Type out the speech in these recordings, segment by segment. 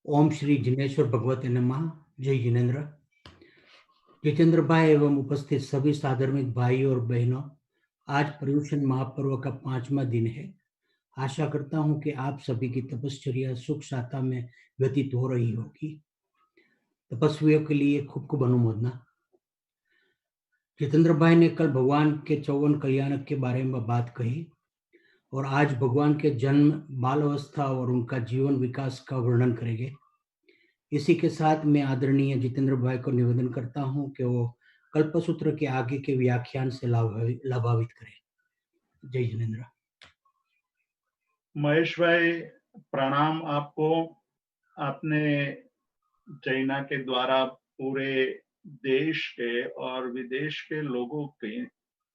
ओम श्री जिनेश्वर भगवते नमः। जय जिनेन्द्र। जितेंद्र भाई एवं उपस्थित सभी साधर्मिक भाई और बहनों, आज पर्युषण महापर्व का 5वां दिन है। आशा करता हूं कि आप सभी की तपश्चर्या सुख शांति में व्यतीत हो रही होगी। तपस्वियों के लिए खूब खूब अनुमोदना। जितेंद्र भाई ने कल भगवान के 54 कल्याणक के बारे में बात कही और आज भगवान के जन्म, बाल अवस्था और उनका जीवन विकास का वर्णन करेंगे। इसी के साथ मैं आदरणीय जितेंद्र भाई को निवेदन करता हूं कि वो कल्पसूत्र के आगे के व्याख्यान से लाभान्वित करें। जय जिनेन्द्र। महेश भाई, प्रणाम आपको। आपने जैना के द्वारा पूरे देश के और विदेश के लोगों की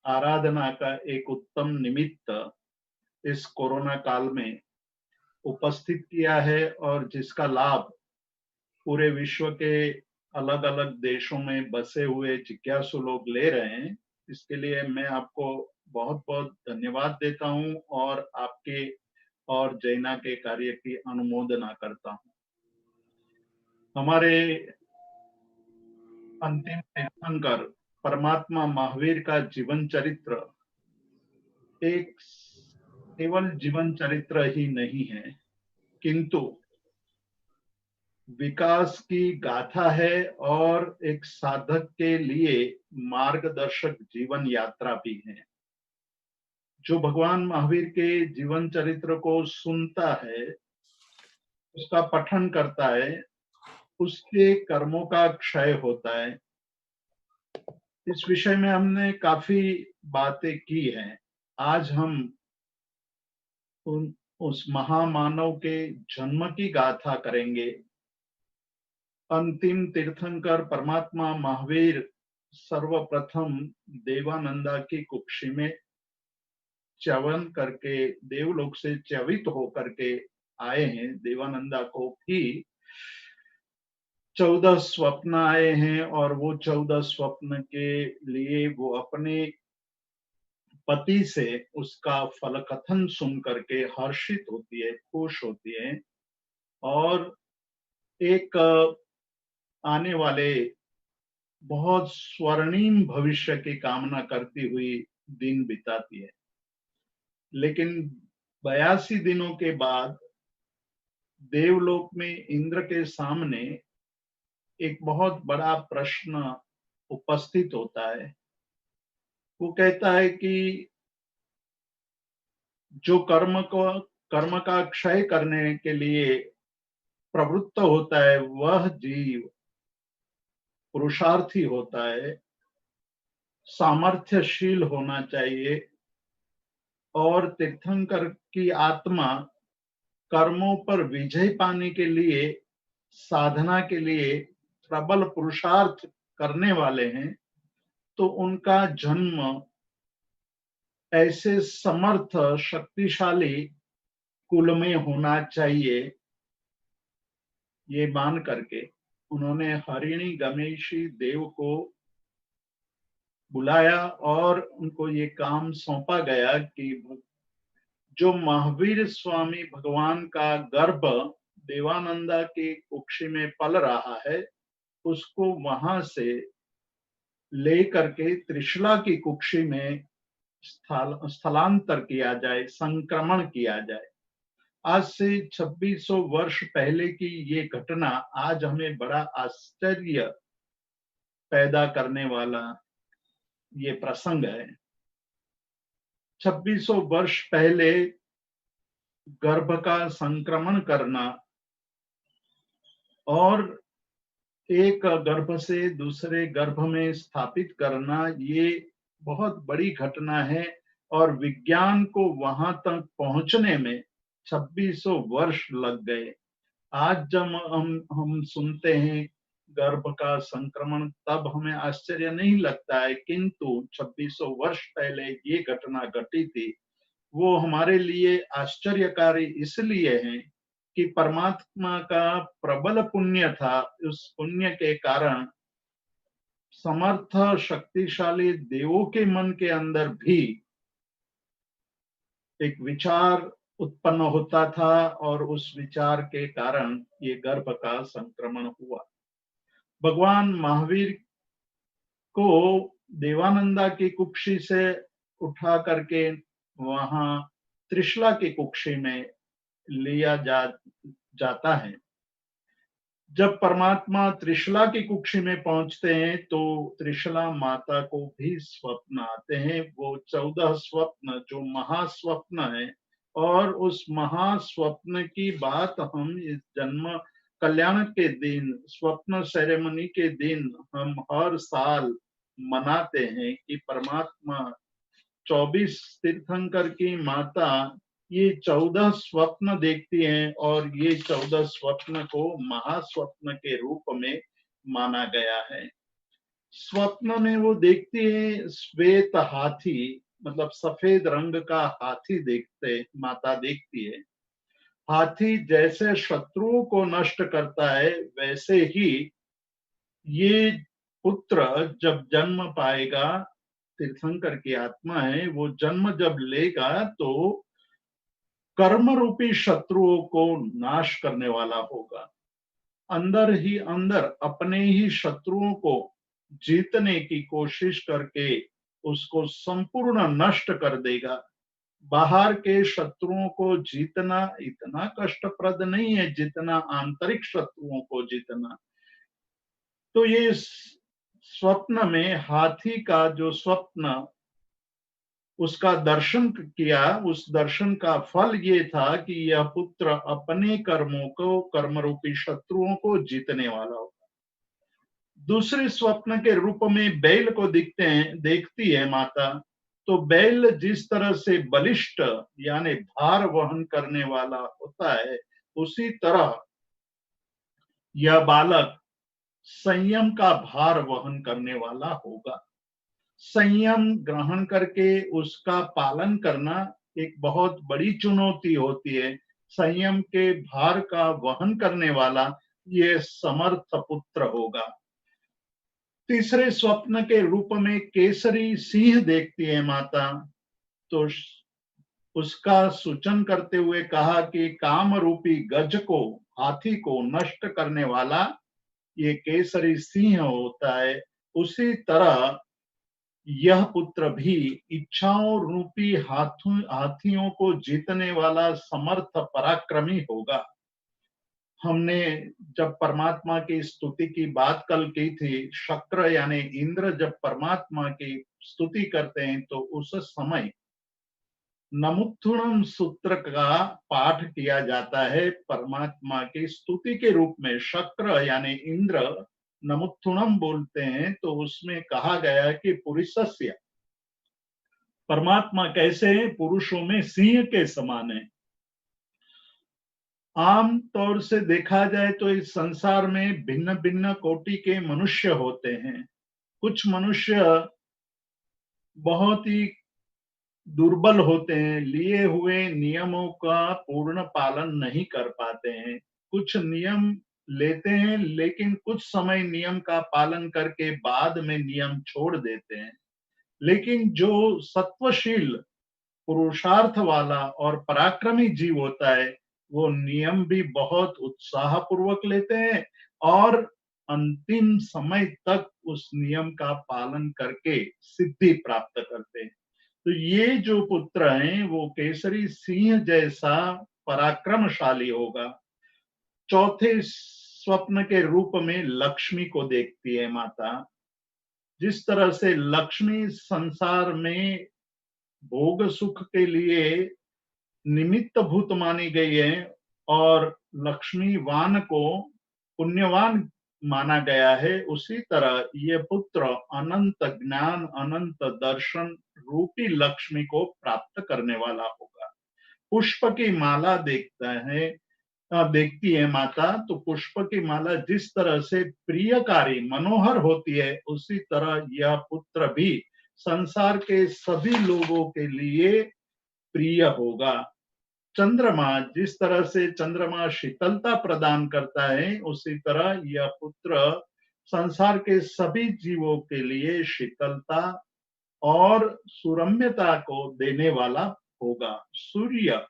आराधना का एक उत्तम निमित्त इस कोरोना काल में उपस्थित किया है और जिसका लाभ पूरे विश्व के अलग अलग देशों में बसे हुए जिज्ञासु लोग ले रहे हैं। इसके लिए मैं आपको बहुत बहुत धन्यवाद देता हूं और आपके और जैना के कार्य की अनुमोदना करता हूं। हमारे अंतिम तीर्थंकर परमात्मा महावीर का जीवन चरित्र एक केवल जीवन चरित्र ही नहीं है, किंतु विकास की गाथा है और एक साधक के लिए मार्गदर्शक जीवन यात्रा भी है। जो भगवान महावीर के जीवन चरित्र को सुनता है, उसका पठन करता है, उसके कर्मों का क्षय होता है। इस विषय में हमने काफी बातें की हैं। आज हम उस महामानव के जन्म की गाथा करेंगे। अंतिम तीर्थंकर परमात्मा महावीर सर्वप्रथम देवानंदा की कुक्षी में च्यवन करके देवलोक से च्यवित होकर के आए हैं। देवानंदा को भी 14 स्वप्न आए हैं और वो 14 स्वप्न के लिए वो अपने पति से उसका फल कथन सुन करके हर्षित होती है, खुश होती है और एक आने वाले बहुत स्वर्णिम भविष्य की कामना करती हुई दिन बिताती है। लेकिन 82 दिनों के बाद देवलोक में इंद्र के सामने एक बहुत बड़ा प्रश्न उपस्थित होता है। वो कहता है कि जो कर्म का क्षय करने के लिए प्रवृत्त होता है, वह जीव पुरुषार्थी होता है, सामर्थ्यशील होना चाहिए और तीर्थंकर की आत्मा कर्मों पर विजय पाने के लिए, साधना के लिए प्रबल पुरुषार्थ करने वाले हैं, तो उनका जन्म ऐसे समर्थ शक्तिशाली कुल में होना चाहिए। ये मान करके उन्होंने हरिणी गणेशी देव को बुलाया और उनको ये काम सौंपा गया कि जो महावीर स्वामी भगवान का गर्भ देवानंदा की कुक्षी में पल रहा है, उसको वहां से ले करके त्रिशला की कुक्षी में स्थलांतर किया जाए, संक्रमण किया जाए। आज से 2600 वर्ष पहले की ये घटना आज हमें बड़ा आश्चर्य पैदा करने वाला ये प्रसंग है। 2600 वर्ष पहले गर्भ का संक्रमण करना और एक गर्भ से दूसरे गर्भ में स्थापित करना, ये बहुत बड़ी घटना है और विज्ञान को वहां तक पहुंचने में 2600 वर्ष लग गए। आज जब हम सुनते हैं गर्भ का संक्रमण, तब हमें आश्चर्य नहीं लगता है, किंतु 2600 वर्ष पहले ये घटना घटी थी। वो हमारे लिए आश्चर्यकारी इसलिए है कि परमात्मा का प्रबल पुण्य था। उस पुण्य के कारण समर्थ शक्तिशाली देवों के मन के अंदर भी एक विचार उत्पन्न होता था और उस विचार के कारण ये गर्भ का संक्रमण हुआ। भगवान महावीर को देवानंदा की कुक्षी से उठा करके वहां त्रिशला की कुक्षी में लिया जाता है। जब परमात्मा त्रिशला की कुक्षी में पहुंचते हैं तो त्रिशला माता को भी स्वप्न आते हैं। वो 14 स्वप्न जो महास्वप्न है, और उस महास्वप्न की बात हम इस जन्म कल्याण के दिन, स्वप्न सेरेमनी के दिन हम हर साल मनाते हैं कि परमात्मा 24 तीर्थंकर की माता ये 14 स्वप्न देखती हैं, और ये 14 स्वप्न को महास्वप्न के रूप में माना गया है। स्वप्न में वो देखती है श्वेत हाथी, मतलब सफेद रंग का हाथी माता देखती है। हाथी जैसे शत्रुओं को नष्ट करता है, वैसे ही ये पुत्र जब जन्म पाएगा, तीर्थंकर की आत्मा है, वो जन्म जब लेगा तो कर्म रूपी शत्रुओं को नाश करने वाला होगा। अंदर ही अंदर अपने ही शत्रुओं को जीतने की कोशिश करके उसको संपूर्ण नष्ट कर देगा। बाहर के शत्रुओं को जीतना इतना कष्टप्रद नहीं है जितना आंतरिक शत्रुओं को जीतना। तो ये स्वप्न में हाथी का जो स्वप्न उसका दर्शन किया, उस दर्शन का फल ये था कि यह पुत्र अपने कर्मों को, कर्म रूपी शत्रुओं को जीतने वाला होगा। दूसरे स्वप्न के रूप में बैल को देखती है माता। तो बैल जिस तरह से बलिष्ठ यानी भार वहन करने वाला होता है, उसी तरह यह बालक संयम का भार वहन करने वाला होगा। संयम ग्रहण करके उसका पालन करना एक बहुत बड़ी चुनौती होती है। संयम के भार का वहन करने वाला ये समर्थ पुत्र होगा। तीसरे स्वप्न के रूप में केसरी सिंह देखती है माता। तो उसका सूचन करते हुए कहा कि काम रूपी गज को, हाथी को नष्ट करने वाला ये केसरी सिंह होता है। उसी तरह यह पुत्र भी इच्छाओं रूपी हाथियों को जीतने वाला समर्थ पराक्रमी होगा। हमने जब परमात्मा की स्तुति की बात कल की थी, शक्र यानी इंद्र जब परमात्मा की स्तुति करते हैं तो उस समय नमुत्थुणम सूत्र का पाठ किया जाता है परमात्मा की स्तुति के रूप में। शक्र यानी इंद्र नमुत्थुणम बोलते हैं, तो उसमें कहा गया कि पुरुषस्य, परमात्मा कैसे हैं? पुरुषों में सिंह के समान है। आम तौर से देखा जाए तो इस संसार में भिन्न भिन्न कोटि के मनुष्य होते हैं। कुछ मनुष्य बहुत ही दुर्बल होते हैं, लिए हुए नियमों का पूर्ण पालन नहीं कर पाते हैं। कुछ नियम लेते हैं लेकिन कुछ समय नियम का पालन करके बाद में नियम छोड़ देते हैं। लेकिन जो सत्वशील, पुरुषार्थ वाला और पराक्रमी जीव होता है, वो नियम भी बहुत उत्साह पूर्वक लेते हैं और अंतिम समय तक उस नियम का पालन करके सिद्धि प्राप्त करते हैं। तो ये जो पुत्र हैं वो केसरी सिंह जैसा पराक्रमशाली होगा। चौथे स्वप्न के रूप में लक्ष्मी को देखती है माता। जिस तरह से लक्ष्मी संसार में भोग सुख के लिए निमित्त भूत मानी गई है और लक्ष्मीवान को पुण्यवान माना गया है, उसी तरह ये पुत्र अनंत ज्ञान, अनंत दर्शन रूपी लक्ष्मी को प्राप्त करने वाला होगा। पुष्प की माला देखती है माता। तो पुष्प की माला जिस तरह से प्रियकारी, मनोहर होती है, उसी तरह यह पुत्र भी संसार के सभी लोगों के लिए प्रिय होगा। चंद्रमा जिस तरह से चंद्रमा शीतलता प्रदान करता है, उसी तरह यह पुत्र संसार के सभी जीवों के लिए शीतलता और सुरम्यता को देने वाला होगा। सूर्य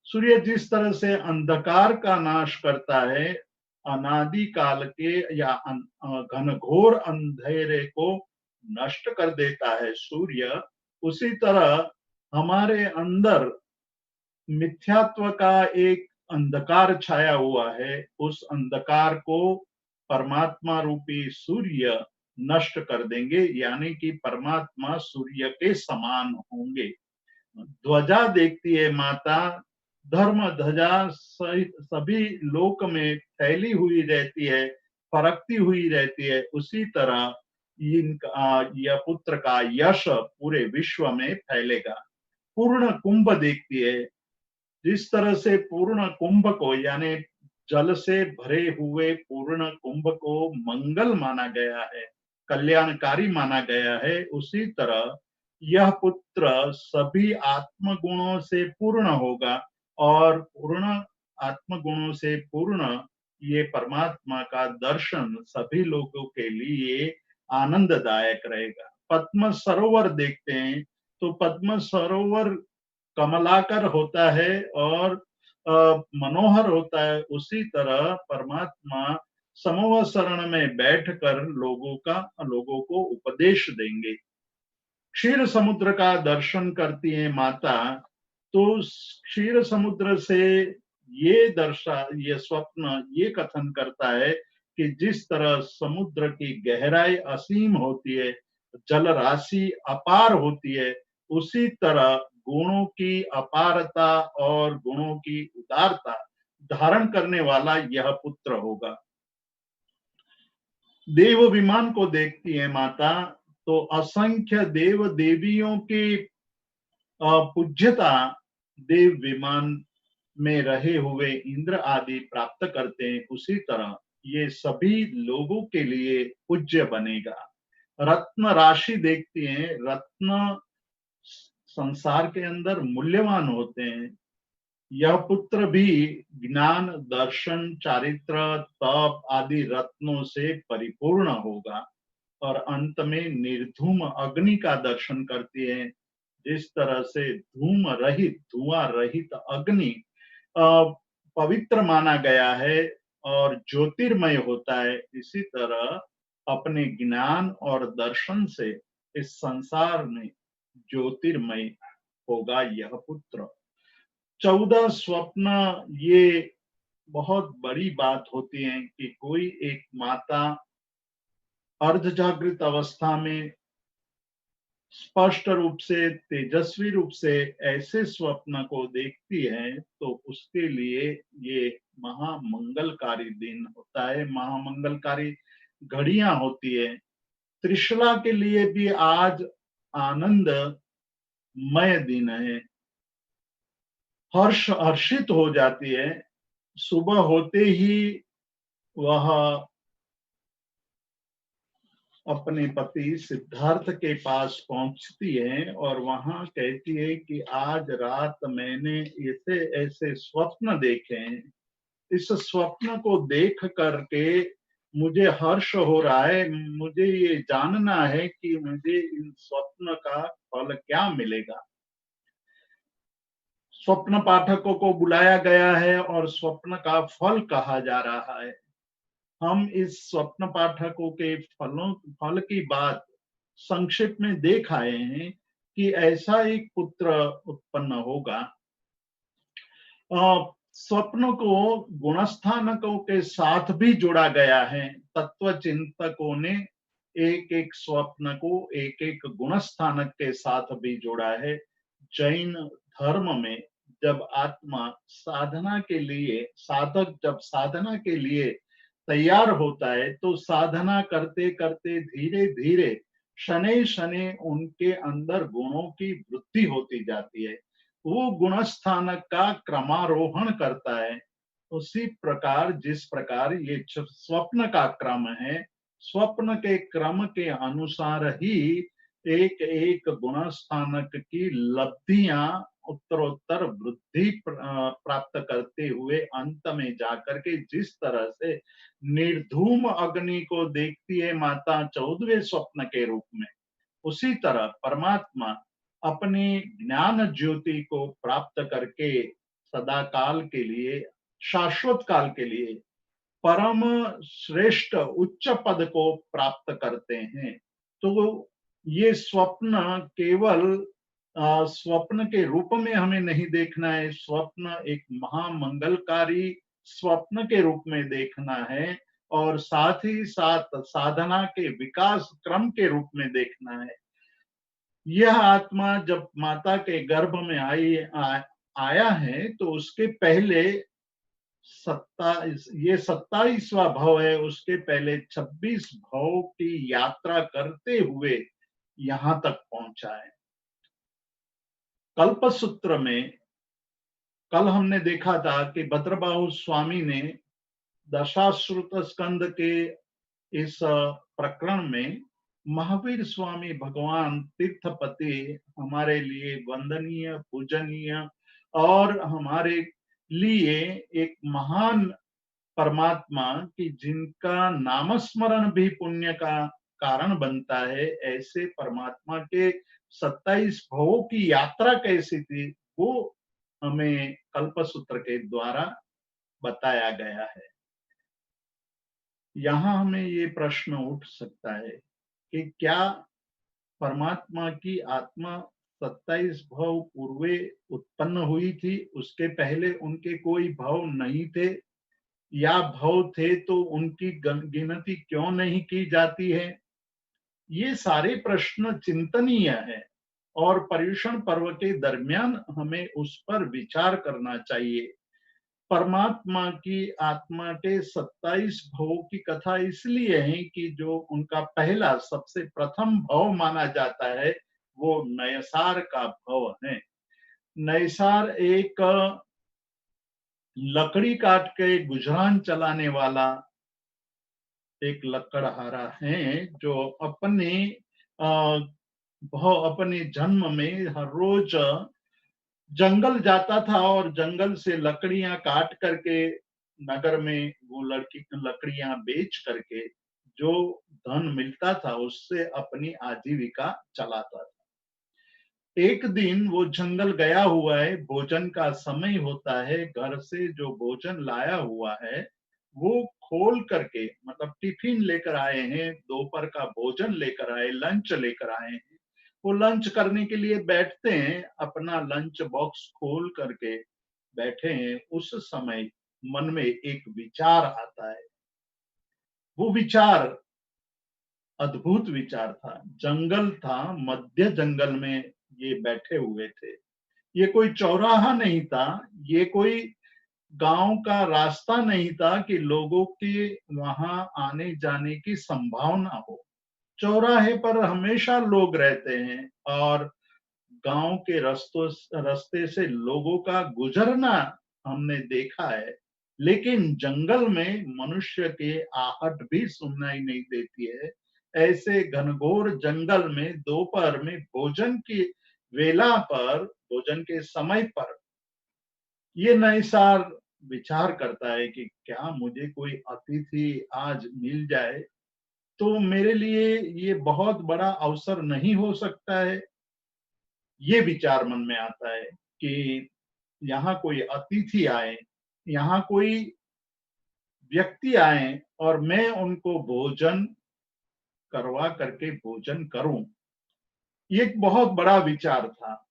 सूर्य जिस तरह से अंधकार का नाश करता है, अनादि काल के या घनघोर अंधेरे को नष्ट कर देता है सूर्य, उसी तरह हमारे अंदर मिथ्यात्व का एक अंधकार छाया हुआ है, उस अंधकार को परमात्मा रूपी सूर्य नष्ट कर देंगे, यानी कि परमात्मा सूर्य के समान होंगे। ध्वजा देखती है माता, धर्म ध्वजा सभी लोक में फैली हुई रहती है, फरकती हुई रहती है, उसी तरह इनका यह पुत्र का यश पूरे विश्व में फैलेगा। पूर्ण कुंभ देखती है, जिस तरह से पूर्ण कुंभ को यानी जल से भरे हुए पूर्ण कुंभ को मंगल माना गया है, कल्याणकारी माना गया है, उसी तरह यह पुत्र सभी आत्म गुणों से पूर्ण होगा और पूर्ण आत्म गुणों से पूर्ण ये परमात्मा का दर्शन सभी लोगों के लिए आनंददायक रहेगा। पद्म सरोवर देखते हैं तो पद्म सरोवर कमलाकर होता है और मनोहर होता है, उसी तरह परमात्मा समूह शरण में बैठकर लोगों को उपदेश देंगे। क्षीर समुद्र का दर्शन करती है माता, तो क्षीर समुद्र से ये स्वप्न ये कथन करता है कि जिस तरह समुद्र की गहराई असीम होती है, जल राशि अपार होती है, उसी तरह गुणों की अपारता और गुणों की उदारता धारण करने वाला यह पुत्र होगा। देव विमान को देखती है माता, तो असंख्य देव देवियों की पूज्यता देव विमान में रहे हुए इंद्र आदि प्राप्त करते हैं, उसी तरह ये सभी लोगों के लिए पूज्य बनेगा। रत्न राशि देखती हैं, रत्न संसार के अंदर मूल्यवान होते हैं। यह पुत्र भी ज्ञान, दर्शन, चारित्र, तप आदि रत्नों से परिपूर्ण होगा और अंत में निर्धूम अग्नि का दर्शन करती है। जिस तरह से धूम रहित, धुआं रहित अग्नि पवित्र माना गया है और ज्योतिर्मय होता है, इसी तरह अपने ज्ञान और दर्शन से इस संसार में ज्योतिर्मय होगा यह पुत्र। 14 स्वप्न ये बहुत बड़ी बात होती है कि कोई एक माता अर्ध जागृत अवस्था में स्पष्ट रूप से, तेजस्वी रूप से ऐसे स्वप्न को देखती है, तो उसके लिए ये महामंगलकारी दिन होता है, महामंगलकारी घड़ियां होती है। त्रिशला के लिए भी आज आनंदमय दिन है, हर्षित हो जाती है। सुबह होते ही वह अपने पति सिद्धार्थ के पास पहुंचती है और वहां कहती है कि आज रात मैंने ऐसे ऐसे स्वप्न देखे हैं, इस स्वप्न को देख करके मुझे हर्ष हो रहा है, मुझे ये जानना है कि मुझे इन स्वप्न का फल क्या मिलेगा। स्वप्न पाठकों को बुलाया गया है और स्वप्न का फल कहा जा रहा है। हम इस स्वप्न पाठकों के फल की बात संक्षिप्त में देख आए हैं कि ऐसा एक पुत्र उत्पन्न होगा। स्वप्न को गुणस्थानकों के साथ भी जोड़ा गया है। तत्व चिंतकों ने एक एक स्वप्न को एक एक गुणस्थानक के साथ भी जोड़ा है। जैन धर्म में जब आत्मा साधना के लिए, साधक जब साधना के लिए तैयार होता है, तो साधना करते करते धीरे धीरे शनै शनै उनके अंदर गुणों की वृद्धि होती जाती है, वो गुण स्थानक का क्रमारोहण करता है। उसी प्रकार जिस प्रकार ये स्वप्न का क्रम है, स्वप्न के क्रम के अनुसार ही एक एक गुण स्थानक की लब्धियां उत्तरोत्तर वृद्धि प्राप्त करते हुए अंत में जाकर के जिस तरह से निर्धूम अग्नि को देखती है माता 14वें स्वप्न के रूप में, उसी तरह परमात्मा अपनी ज्ञान ज्योति को प्राप्त करके सदा काल के लिए, शाश्वत काल के लिए परम श्रेष्ठ उच्च पद को प्राप्त करते हैं। तो ये स्वप्न केवल स्वप्न के रूप में हमें नहीं देखना है, स्वप्न एक महामंगलकारी स्वप्न के रूप में देखना है, और साथ ही साथ साधना के विकास क्रम के रूप में देखना है। यह आत्मा जब माता के गर्भ में आया है, तो उसके पहले 27वां भव है, उसके पहले 26 भव की यात्रा करते हुए यहां तक पहुंचा है। कल्प सूत्र में कल हमने देखा था कि भद्रबाहु स्वामी ने दशाश्रुत स्कंद के इस प्रकरण में महावीर स्वामी भगवान तीर्थपति हमारे लिए वंदनीय, पूजनीय और हमारे लिए एक महान परमात्मा की जिनका नामस्मरण भी पुण्य का कारण बनता है, ऐसे परमात्मा के 27 भवों की यात्रा कैसी थी, वो हमें कल्पसूत्र के द्वारा बताया गया है। यहाँ हमें ये प्रश्न उठ सकता है कि क्या परमात्मा की आत्मा 27 भव पूर्वे उत्पन्न हुई थी, उसके पहले उनके कोई भव नहीं थे, या भव थे तो उनकी गिनती क्यों नहीं की जाती है? ये सारे प्रश्न चिंतनीय है और पर्युषण पर्व के दरमियान हमें उस पर विचार करना चाहिए। परमात्मा की आत्मा के 27 भवों की कथा इसलिए है कि जो उनका पहला सबसे प्रथम भव माना जाता है, वो नयसार का भव है। नयसार एक लकड़ी काट के गुजरान चलाने वाला एक लकड़हारा है, जो अपने जन्म में हर रोज जंगल जाता था और जंगल से लकड़ियां काट करके नगर में वो लकड़ियां बेच करके जो धन मिलता था उससे अपनी आजीविका चलाता था। एक दिन वो जंगल गया हुआ है, भोजन का समय होता है, घर से जो भोजन लाया हुआ है वो खोल करके, मतलब टिफिन लेकर आए हैं, दोपहर का भोजन लेकर आए, लंच लेकर आए हैं। वो लंच करने के लिए बैठते हैं, अपना लंच बॉक्स खोल करके बैठे हैं, उस समय मन में एक विचार आता है। वो विचार अद्भुत विचार था। जंगल था, मध्य जंगल में ये बैठे हुए थे। ये कोई चौराहा नहीं था, ये कोई गांव का रास्ता नहीं था कि लोगों के वहां आने जाने की संभावना हो। चौराहे पर हमेशा लोग रहते हैं और गांव के रास्ते से लोगों का गुजरना हमने देखा है, लेकिन जंगल में मनुष्य के आहट भी सुनाई नहीं देती है। ऐसे घनघोर जंगल में दोपहर में भोजन की वेला पर, भोजन के समय पर, ये नैसार विचार करता है कि क्या मुझे कोई अतिथि आज मिल जाए तो मेरे लिए ये बहुत बड़ा अवसर नहीं हो सकता है। ये विचार मन में आता है कि यहाँ कोई अतिथि आए, यहाँ कोई व्यक्ति आए और मैं उनको भोजन करवा करके भोजन करूं। ये एक बहुत बड़ा विचार था।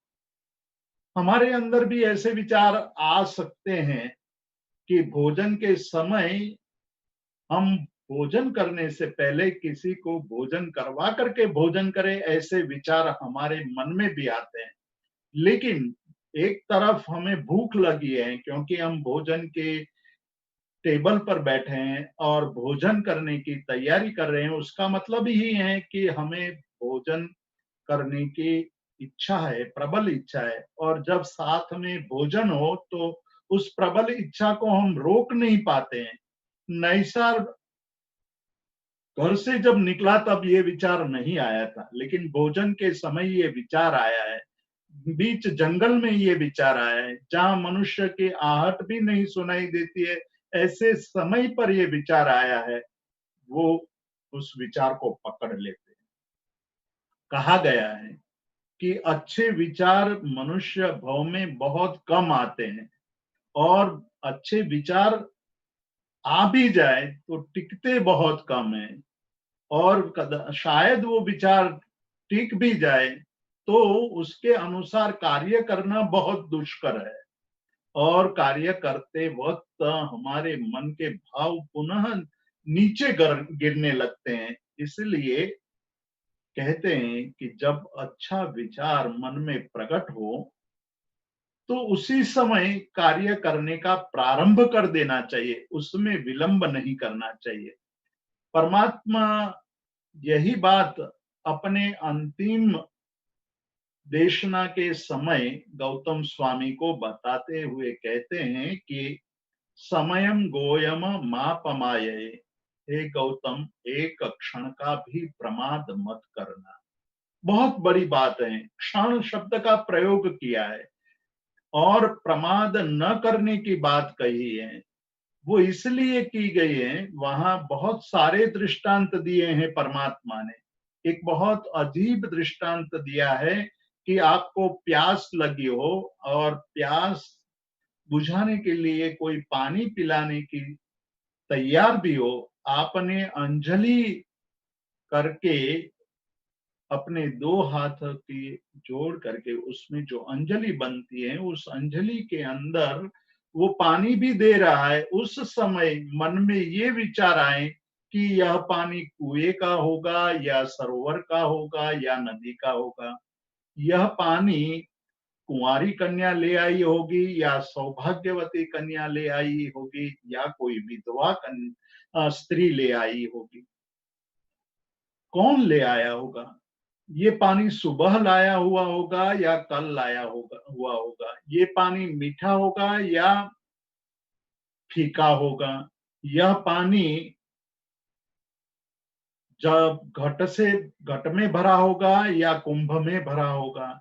हमारे अंदर भी ऐसे विचार आ सकते हैं कि भोजन के समय हम भोजन करने से पहले किसी को भोजन करवा करके भोजन करें, ऐसे विचार हमारे मन में भी आते हैं। लेकिन एक तरफ हमें भूख लगी है क्योंकि हम भोजन के टेबल पर बैठे हैं और भोजन करने की तैयारी कर रहे हैं, उसका मतलब ही है कि हमें भोजन करने की इच्छा है, प्रबल इच्छा है। और जब साथ में भोजन हो तो उस प्रबल इच्छा को हम रोक नहीं पाते हैं। नैसार घर से जब निकला तब ये विचार नहीं आया था, लेकिन भोजन के समय ये विचार आया है। बीच जंगल में ये विचार आया है, जहां मनुष्य की आहट भी नहीं सुनाई देती है, ऐसे समय पर ये विचार आया है। वो उस विचार को पकड़ लेते हैं। कहा गया है कि अच्छे विचार मनुष्य भव में बहुत कम आते हैं, और अच्छे विचार आ भी जाए तो टिकते बहुत कम है, और शायद वो विचार टिक भी जाए तो उसके अनुसार कार्य करना बहुत दुष्कर है, और कार्य करते वक्त हमारे मन के भाव पुनः नीचे गिरने लगते हैं। इसलिए कहते हैं कि जब अच्छा विचार मन में प्रकट हो तो उसी समय कार्य करने का प्रारंभ कर देना चाहिए, उसमें विलंब नहीं करना चाहिए। परमात्मा यही बात अपने अंतिम देशना के समय गौतम स्वामी को बताते हुए कहते हैं कि समयम गोयम मापमाये, हे गौतम एक क्षण का भी प्रमाद मत करना। बहुत बड़ी बात है, क्षण शब्द का प्रयोग किया है और प्रमाद न करने की बात कही है। वो इसलिए की गई है, वहां बहुत सारे दृष्टांत दिए हैं परमात्मा ने। एक बहुत अजीब दृष्टांत दिया है कि आपको प्यास लगी हो और प्यास बुझाने के लिए कोई पानी पिलाने की तैयार भी हो, आपने अंजलि करके अपने दो हाथ की जोड़ करके उसमें जो अंजलि बनती है, उस अंजलि के अंदर वो पानी भी दे रहा है। उस समय मन में ये विचार आए कि यह पानी कुएं का होगा या सरोवर का होगा या नदी का होगा, यह पानी कुंवारी कन्या ले आई होगी या सौभाग्यवती कन्या ले आई होगी या कोई विधवा स्त्री ले आई होगी, कौन ले आया होगा? ये पानी सुबह लाया हुआ होगा या कल लाया हुआ होगा, ये पानी मीठा होगा या फीका होगा, यह पानी जब घट में भरा होगा या कुंभ में भरा होगा।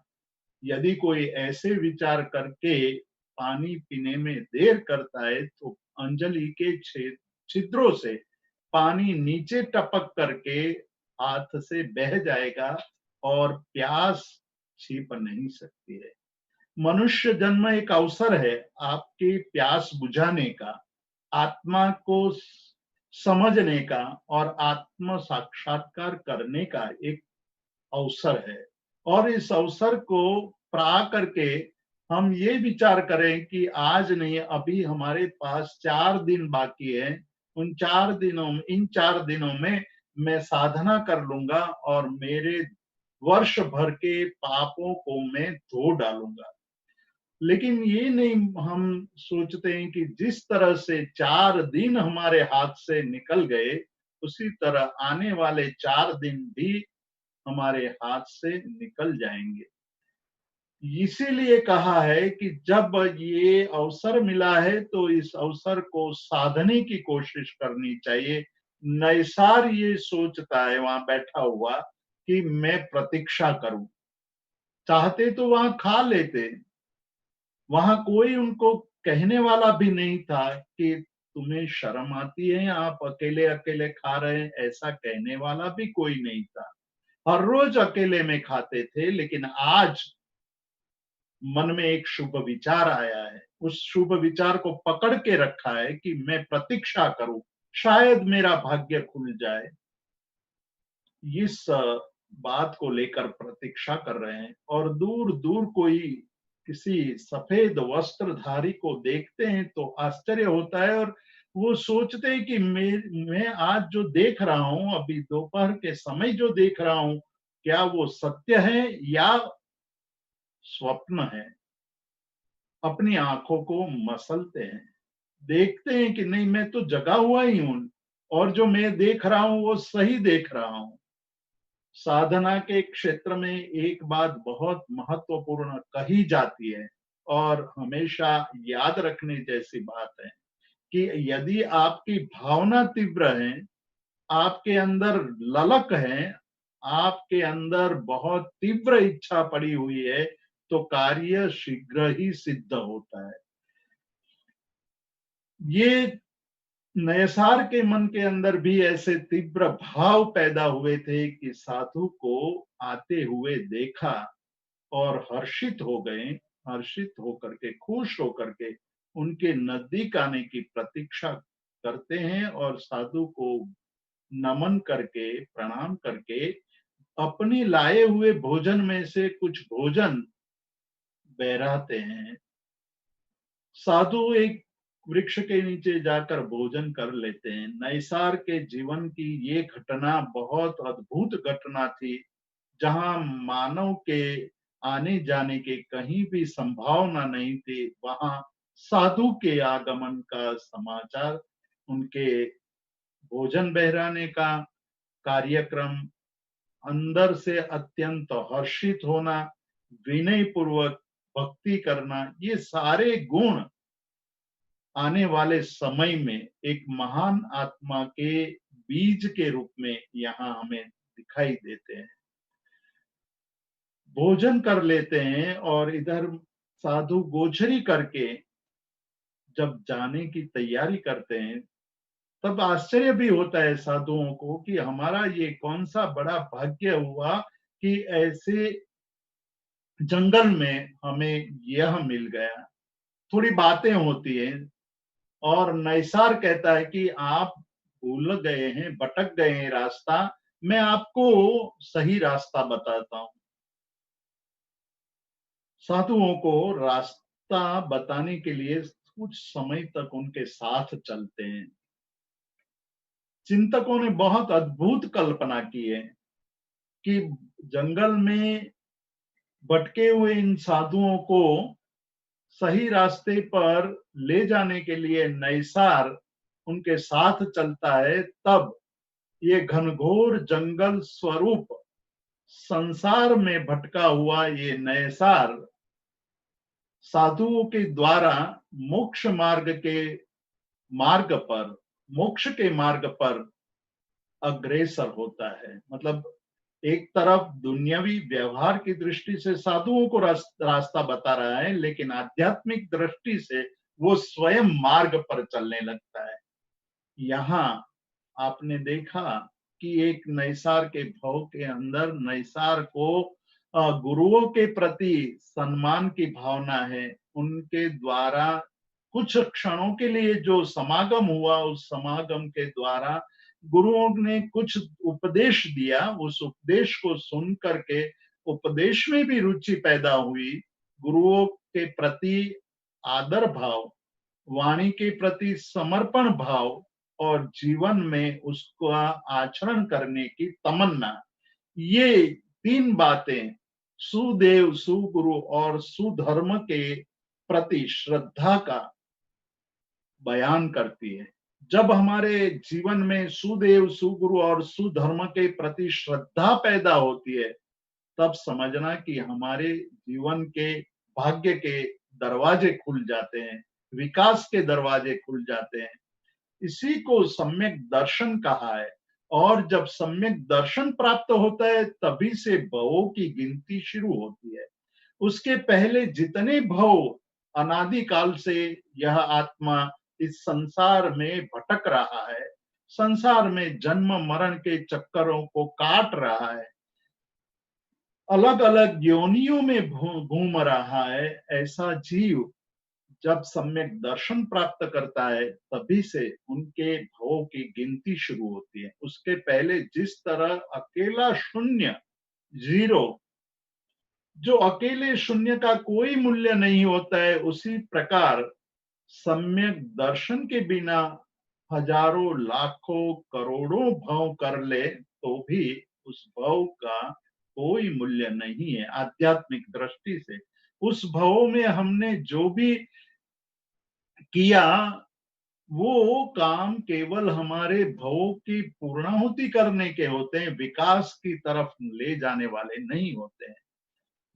यदि कोई ऐसे विचार करके पानी पीने में देर करता है तो अंजलि के छिद्रों से पानी नीचे टपक करके हाथ से बह जाएगा और प्यास छिप नहीं सकती है। मनुष्य जन्म एक अवसर है आपकी प्यास बुझाने का, आत्मा को समझने का और आत्म साक्षात्कार करने का एक अवसर है। और इस अवसर को पा करके हम ये विचार करें कि आज नहीं, अभी हमारे पास 4 दिन बाकी है, इन 4 दिनों में मैं साधना कर लूंगा और मेरे वर्ष भर के पापों को मैं धो डालूंगा। लेकिन ये नहीं हम सोचते हैं कि जिस तरह से 4 दिन हमारे हाथ से निकल गए, उसी तरह आने वाले 4 दिन भी हमारे हाथ से निकल जाएंगे। इसीलिए कहा है कि जब ये अवसर मिला है तो इस अवसर को साधने की कोशिश करनी चाहिए। नैसार ये सोचता है वहां बैठा हुआ कि मैं प्रतीक्षा करूं, चाहते तो वहां खा लेते, वहां कोई उनको कहने वाला भी नहीं था कि तुम्हें शर्म आती है, आप अकेले अकेले खा रहे हैं, ऐसा कहने वाला भी कोई नहीं था। हर रोज अकेले में खाते थे, लेकिन आज मन में एक शुभ विचार आया है, उस शुभ विचार को पकड़ के रखा है कि मैं प्रतीक्षा करूं, शायद मेरा भाग्य खुल जाए। इस बात को लेकर प्रतीक्षा कर रहे हैं और दूर दूर कोई किसी सफेद वस्त्रधारी को देखते हैं तो आश्चर्य होता है, और वो सोचते हैं कि मैं आज जो देख रहा हूं, अभी दोपहर के समय जो देख रहा हूं, क्या वो सत्य है या स्वप्न है। अपनी आंखों को मसलते हैं, देखते हैं कि नहीं, मैं तो जगा हुआ ही हूं और जो मैं देख रहा हूं वो सही देख रहा हूं। साधना के क्षेत्र में एक बात बहुत महत्वपूर्ण कही जाती है और हमेशा याद रखने जैसी बात है कि यदि आपकी भावना तीव्र है, आपके अंदर ललक है, आपके अंदर बहुत तीव्र इच्छा पड़ी हुई है, तो कार्य शीघ्र ही सिद्ध होता है। ये नयसार के मन के अंदर भी ऐसे तीव्र भाव पैदा हुए थे कि साधु को आते हुए देखा और हर्षित हो गए, हर्षित होकर के, खुश होकर के उनके नजदीक आने की प्रतीक्षा करते हैं और साधु को नमन करके, प्रणाम करके अपने लाए हुए भोजन में से कुछ भोजन बहराते हैं। साधु एक वृक्ष के नीचे जाकर भोजन कर लेते हैं। नैसार के जीवन की ये घटना बहुत अद्भुत घटना थी, जहां मानव के आने जाने के कहीं भी संभावना नहीं थी, वहां साधु के आगमन का समाचार, उनके भोजन बहराने का कार्यक्रम, अंदर से अत्यंत हर्षित होना, विनय पूर्वक भक्ति करना, ये सारे गुण आने वाले समय में एक महान आत्मा के बीज के रूप में यहाँ हमें दिखाई देते हैं। भोजन कर लेते हैं और इधर साधु गोचरी करके जब जाने की तैयारी करते हैं, तब आश्चर्य भी होता है साधुओं को कि हमारा ये कौन सा बड़ा भाग्य हुआ कि ऐसे जंगल में हमें यह मिल गया। थोड़ी बातें होती हैं और नैसार कहता है कि आप भूल गए हैं, भटक गए हैं रास्ता, मैं आपको सही रास्ता बताता हूं। साधुओं को रास्ता बताने के लिए कुछ समय तक उनके साथ चलते हैं। चिंतकों ने बहुत अद्भुत कल्पना की है कि जंगल में भटके हुए इन साधुओं को सही रास्ते पर ले जाने के लिए नैसार उनके साथ चलता है। तब ये घनघोर जंगल स्वरूप संसार में भटका हुआ ये नैसार साधुओं के द्वारा मोक्ष मार्ग पर मोक्ष के मार्ग पर अग्रसर होता है। मतलब एक तरफ दुनियावी व्यवहार की दृष्टि से साधुओं को रास्ता बता रहा है, लेकिन आध्यात्मिक दृष्टि से वो स्वयं मार्ग पर चलने लगता है। यहाँ आपने देखा कि एक नैसार के भाव के अंदर नैसार को गुरुओं के प्रति सम्मान की भावना है। उनके द्वारा कुछ क्षणों के लिए जो समागम हुआ, उस समागम के द्वारा गुरुओं ने कुछ उपदेश दिया, उस उपदेश को सुन करके उपदेश में भी रुचि पैदा हुई। गुरुओं के प्रति आदर भाव, वाणी के प्रति समर्पण भाव और जीवन में उसका आचरण करने की तमन्ना, ये तीन बातें सुदेव, सुगुरु और सुधर्म के प्रति श्रद्धा का बयान करती है। जब हमारे जीवन में सुदेव, सुगुरु और सुधर्म के प्रति श्रद्धा पैदा होती है, तब समझना कि हमारे जीवन के भाग्य के दरवाजे खुल जाते हैं, विकास के दरवाजे खुल जाते हैं। इसी को सम्यक दर्शन कहा है। और जब सम्यक दर्शन प्राप्त होता है, तभी से भवों की गिनती शुरू होती है। उसके पहले जितने भव अनादिकाल से यह आत्मा इस संसार में भटक रहा है, संसार में जन्म मरण के चक्करों को काट रहा है, अलग अलग योनियों में घूम रहा है, ऐसा जीव जब सम्यक दर्शन प्राप्त करता है, तभी से उनके भवों की गिनती शुरू होती है। उसके पहले जिस तरह अकेला शून्य, जीरो, जो अकेले शून्य का कोई मूल्य नहीं होता है, उसी प्रकार सम्यक दर्शन के बिना हजारों, लाखों, करोड़ों भव कर ले तो भी उस भव का कोई मूल्य नहीं है। आध्यात्मिक दृष्टि से उस भव में हमने जो भी किया, वो काम केवल हमारे भवों की पूर्णाहुति करने के होते हैं, विकास की तरफ ले जाने वाले नहीं होते हैं।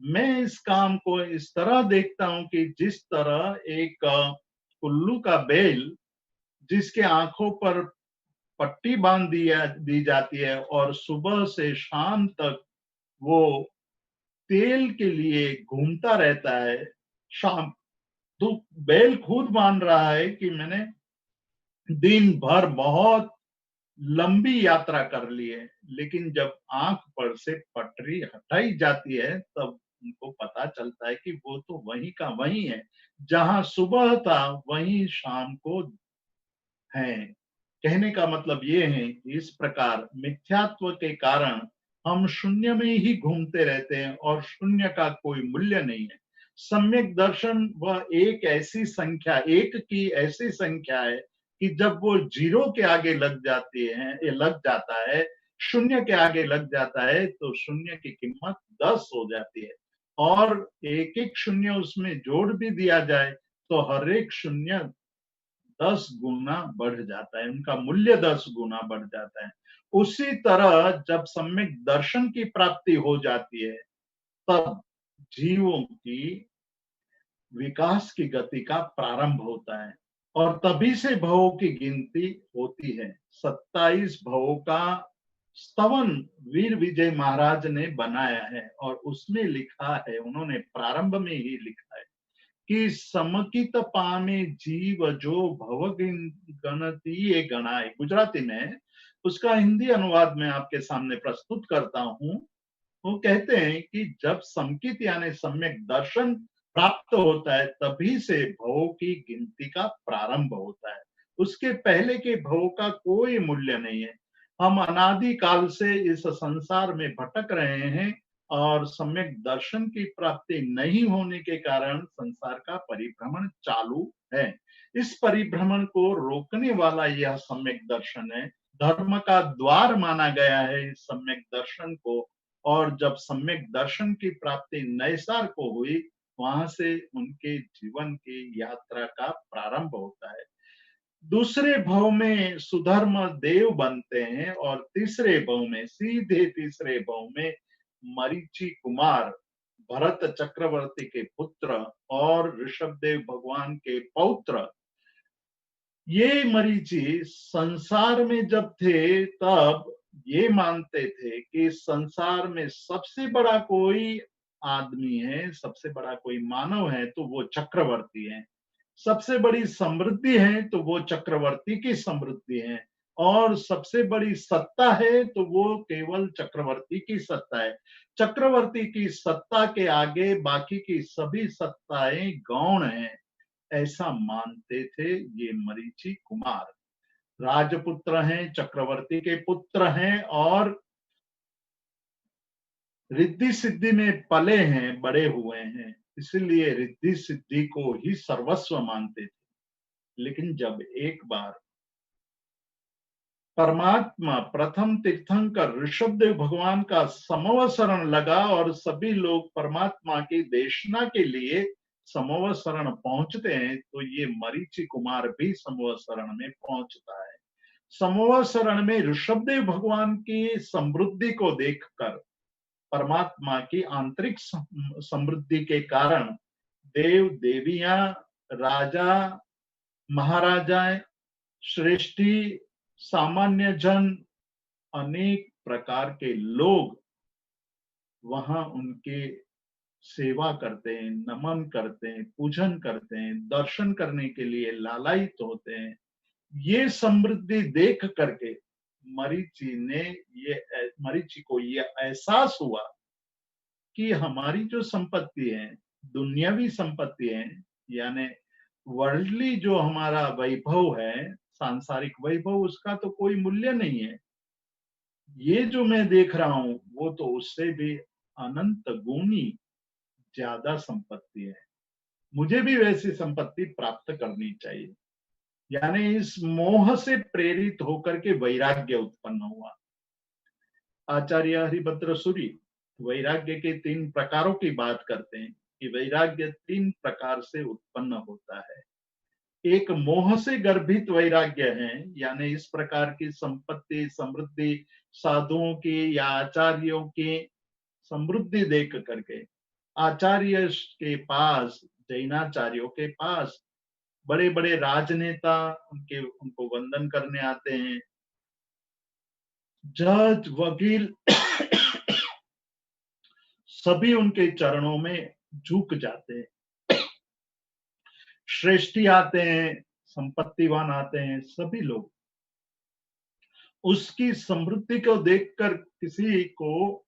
मैं इस काम को इस तरह देखता हूं कि जिस तरह एक उल्लू का बैल, जिसके आंखों पर पट्टी बांध दी जाती है और सुबह से शाम तक वो तेल के लिए घूमता रहता है, शाम तो बैल खुद मान रहा है कि मैंने दिन भर बहुत लंबी यात्रा कर ली है, लेकिन जब आंख पर से पटरी हटाई जाती है, तब उनको पता चलता है कि वो तो वही का वही है, जहां सुबह था वहीं शाम को है। कहने का मतलब ये है कि इस प्रकार मिथ्यात्व के कारण हम शून्य में ही घूमते रहते हैं और शून्य का कोई मूल्य नहीं है। सम्यक दर्शन वह एक ऐसी संख्या, एक की ऐसी संख्या है कि जब वो जीरो के आगे लग जाती है, ये लग जाता है, शून्य के आगे लग जाता है, तो शून्य की कीमत 10 हो जाती है। और एक एक शून्य उसमें जोड़ भी दिया जाए तो हर एक शून्य 10 गुना बढ़ जाता है, उनका मूल्य 10 गुना बढ़ जाता है। उसी तरह जब सम्यक दर्शन की प्राप्ति हो जाती है, तब जीवों की विकास की गति का प्रारंभ होता है और तभी से भवों की गिनती होती है। 27 भवों का स्तवन वीर विजय महाराज ने बनाया है और उसमें लिखा है, उन्होंने प्रारंभ में ही लिखा है कि समकित पामे जीव जो भव गणती ये गणाए। गुजराती में उसका हिंदी अनुवाद में आपके सामने प्रस्तुत करता हूं। वो कहते हैं कि जब समकित यानी सम्यक दर्शन प्राप्त होता है, तभी से भवों की गिनती का प्रारंभ होता है। उसके पहले के भवों का कोई मूल्य नहीं है। हम अनादि काल से इस संसार में भटक रहे हैं और सम्यक दर्शन की प्राप्ति नहीं होने के कारण संसार का परिभ्रमण चालू है। इस परिभ्रमण को रोकने वाला यह सम्यक दर्शन है। धर्म का द्वार माना गया है इस सम्यक दर्शन को। और जब सम्यक दर्शन की प्राप्ति नैसार को हुई, वहां से उनके जीवन की यात्रा का प्रारंभ होता है। दूसरे भव में सुधर्म देव बनते हैं और तीसरे भव में, सीधे तीसरे भव में मरीचि कुमार, भरत चक्रवर्ती के पुत्र और ऋषभदेव भगवान के पौत्र, ये मरीचि संसार में जब थे तब ये मानते थे कि संसार में सबसे बड़ा कोई आदमी है, सबसे बड़ा कोई मानव है तो वो चक्रवर्ती है। सबसे बड़ी समृद्धि है तो वो चक्रवर्ती की समृद्धि है और सबसे बड़ी सत्ता है तो वो केवल चक्रवर्ती की सत्ता है। चक्रवर्ती की सत्ता के आगे बाकी की सभी सत्ताएं गौण हैं, ऐसा मानते थे ये मरीचि कुमार। राजपुत्र हैं, चक्रवर्ती के पुत्र हैं और रिद्धि सिद्धि में पले हैं, बड़े हुए हैं, इसलिए रिद्धि सिद्धि को ही सर्वस्व मानते थे। लेकिन जब एक बार परमात्मा प्रथम तीर्थंकर ऋषभदेव भगवान का समव शरण लगा और सभी लोग परमात्मा की देशना के लिए समव शरण पहुंचते हैं, तो ये मरीचि कुमार भी समव शरण में पहुंचता है। समव शरण में ऋषभदेव भगवान की समृद्धि को देखकर, परमात्मा की आंतरिक समृद्धि के कारण देव देवियां, राजा महाराजा, श्रेष्ठी, सामान्य जन, अनेक प्रकार के लोग वहां उनके सेवा करते हैं, नमन करते हैं, पूजन करते हैं, दर्शन करने के लिए लालायित होते हैं। ये समृद्धि देख करके मरीचि को ये एहसास हुआ कि हमारी जो संपत्ति है, दुनियावी संपत्ति है, यानी वर्ल्डली जो हमारा वैभव है, सांसारिक वैभव, उसका तो कोई मूल्य नहीं है। ये जो मैं देख रहा हूं वो तो उससे भी अनंत गुनी ज्यादा संपत्ति है। मुझे भी वैसी संपत्ति प्राप्त करनी चाहिए। यानी इस मोह से प्रेरित होकर के वैराग्य उत्पन्न हुआ। आचार्य हरिभद्र सूरी वैराग्य के 3 प्रकारों की बात करते हैं कि वैराग्य 3 प्रकार से उत्पन्न होता है। एक मोह से गर्भित वैराग्य है, यानी इस प्रकार की संपत्ति, समृद्धि, साधुओं की या आचार्यों की समृद्धि देख करके आचार्य के पास, जैनाचार्यों के पास बड़े बड़े राजनेता उनको वंदन करने आते हैं। जज, वकील सभी उनके चरणों में झुक जाते हैं। श्रेष्ठी आते हैं, संपत्तिवान आते हैं, सभी लोग उसकी समृद्धि को देखकर किसी को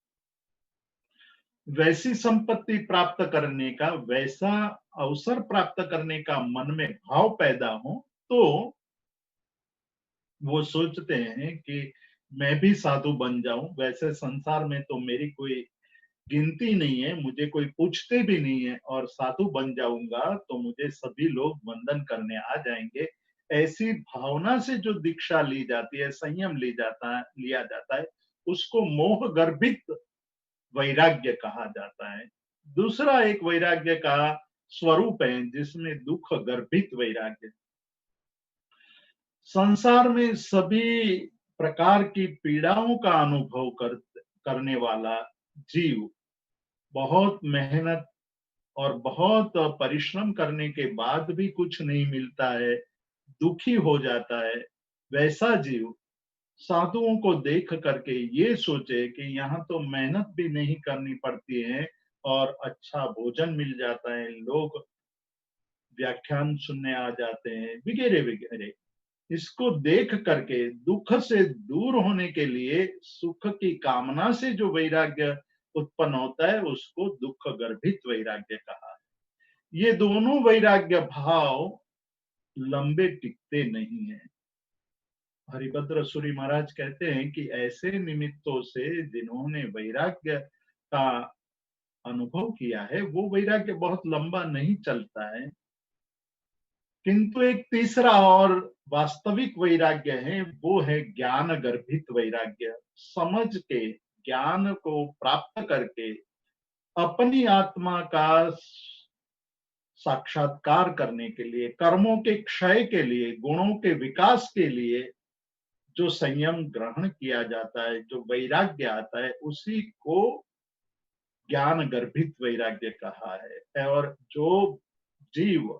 वैसी संपत्ति प्राप्त करने का, वैसा अवसर प्राप्त करने का मन में भाव पैदा हो, तो वो सोचते हैं कि मैं भी साधु बन जाऊं। वैसे संसार में तो मेरी कोई गिनती नहीं है, मुझे कोई पूछते भी नहीं है, और साधु बन जाऊंगा तो मुझे सभी लोग वंदन करने आ जाएंगे। ऐसी भावना से जो दीक्षा ली जाती है, संयम लिया जाता है, उसको मोह गर्भित वैराग्य कहा जाता है। दूसरा एक वैराग्य का स्वरूप है जिसमें दुख गर्भित वैराग्य। संसार में सभी प्रकार की पीड़ाओं का अनुभव करने वाला जीव बहुत मेहनत और बहुत परिश्रम करने के बाद भी कुछ नहीं मिलता है, दुखी हो जाता है। वैसा जीव साधुओं को देख करके ये सोचे कि यहाँ तो मेहनत भी नहीं करनी पड़ती है और अच्छा भोजन मिल जाता है, लोग व्याख्यान सुनने आ जाते हैं, वगैरह वगैरह। इसको देख करके दुख से दूर होने के लिए सुख की कामना से जो वैराग्य उत्पन्न होता है, उसको दुख गर्भित वैराग्य कहा है। ये दोनों वैराग्य भाव लंबे टिकते नहीं है। हरिभद्र सूरी महाराज कहते हैं कि ऐसे निमित्तों से जिन्होंने वैराग्य का अनुभव किया है, वो वैराग्य बहुत लंबा नहीं चलता है। किंतु एक तीसरा और वास्तविक वैराग्य है, वो है ज्ञान गर्भित वैराग्य। समझ के, ज्ञान को प्राप्त करके अपनी आत्मा का साक्षात्कार करने के लिए, कर्मों के क्षय के लिए, गुणों के विकास के लिए जो संयम ग्रहण किया जाता है, जो वैराग्य आता है, उसी को ज्ञान गर्भित वैराग्य कहा है। और जो जीव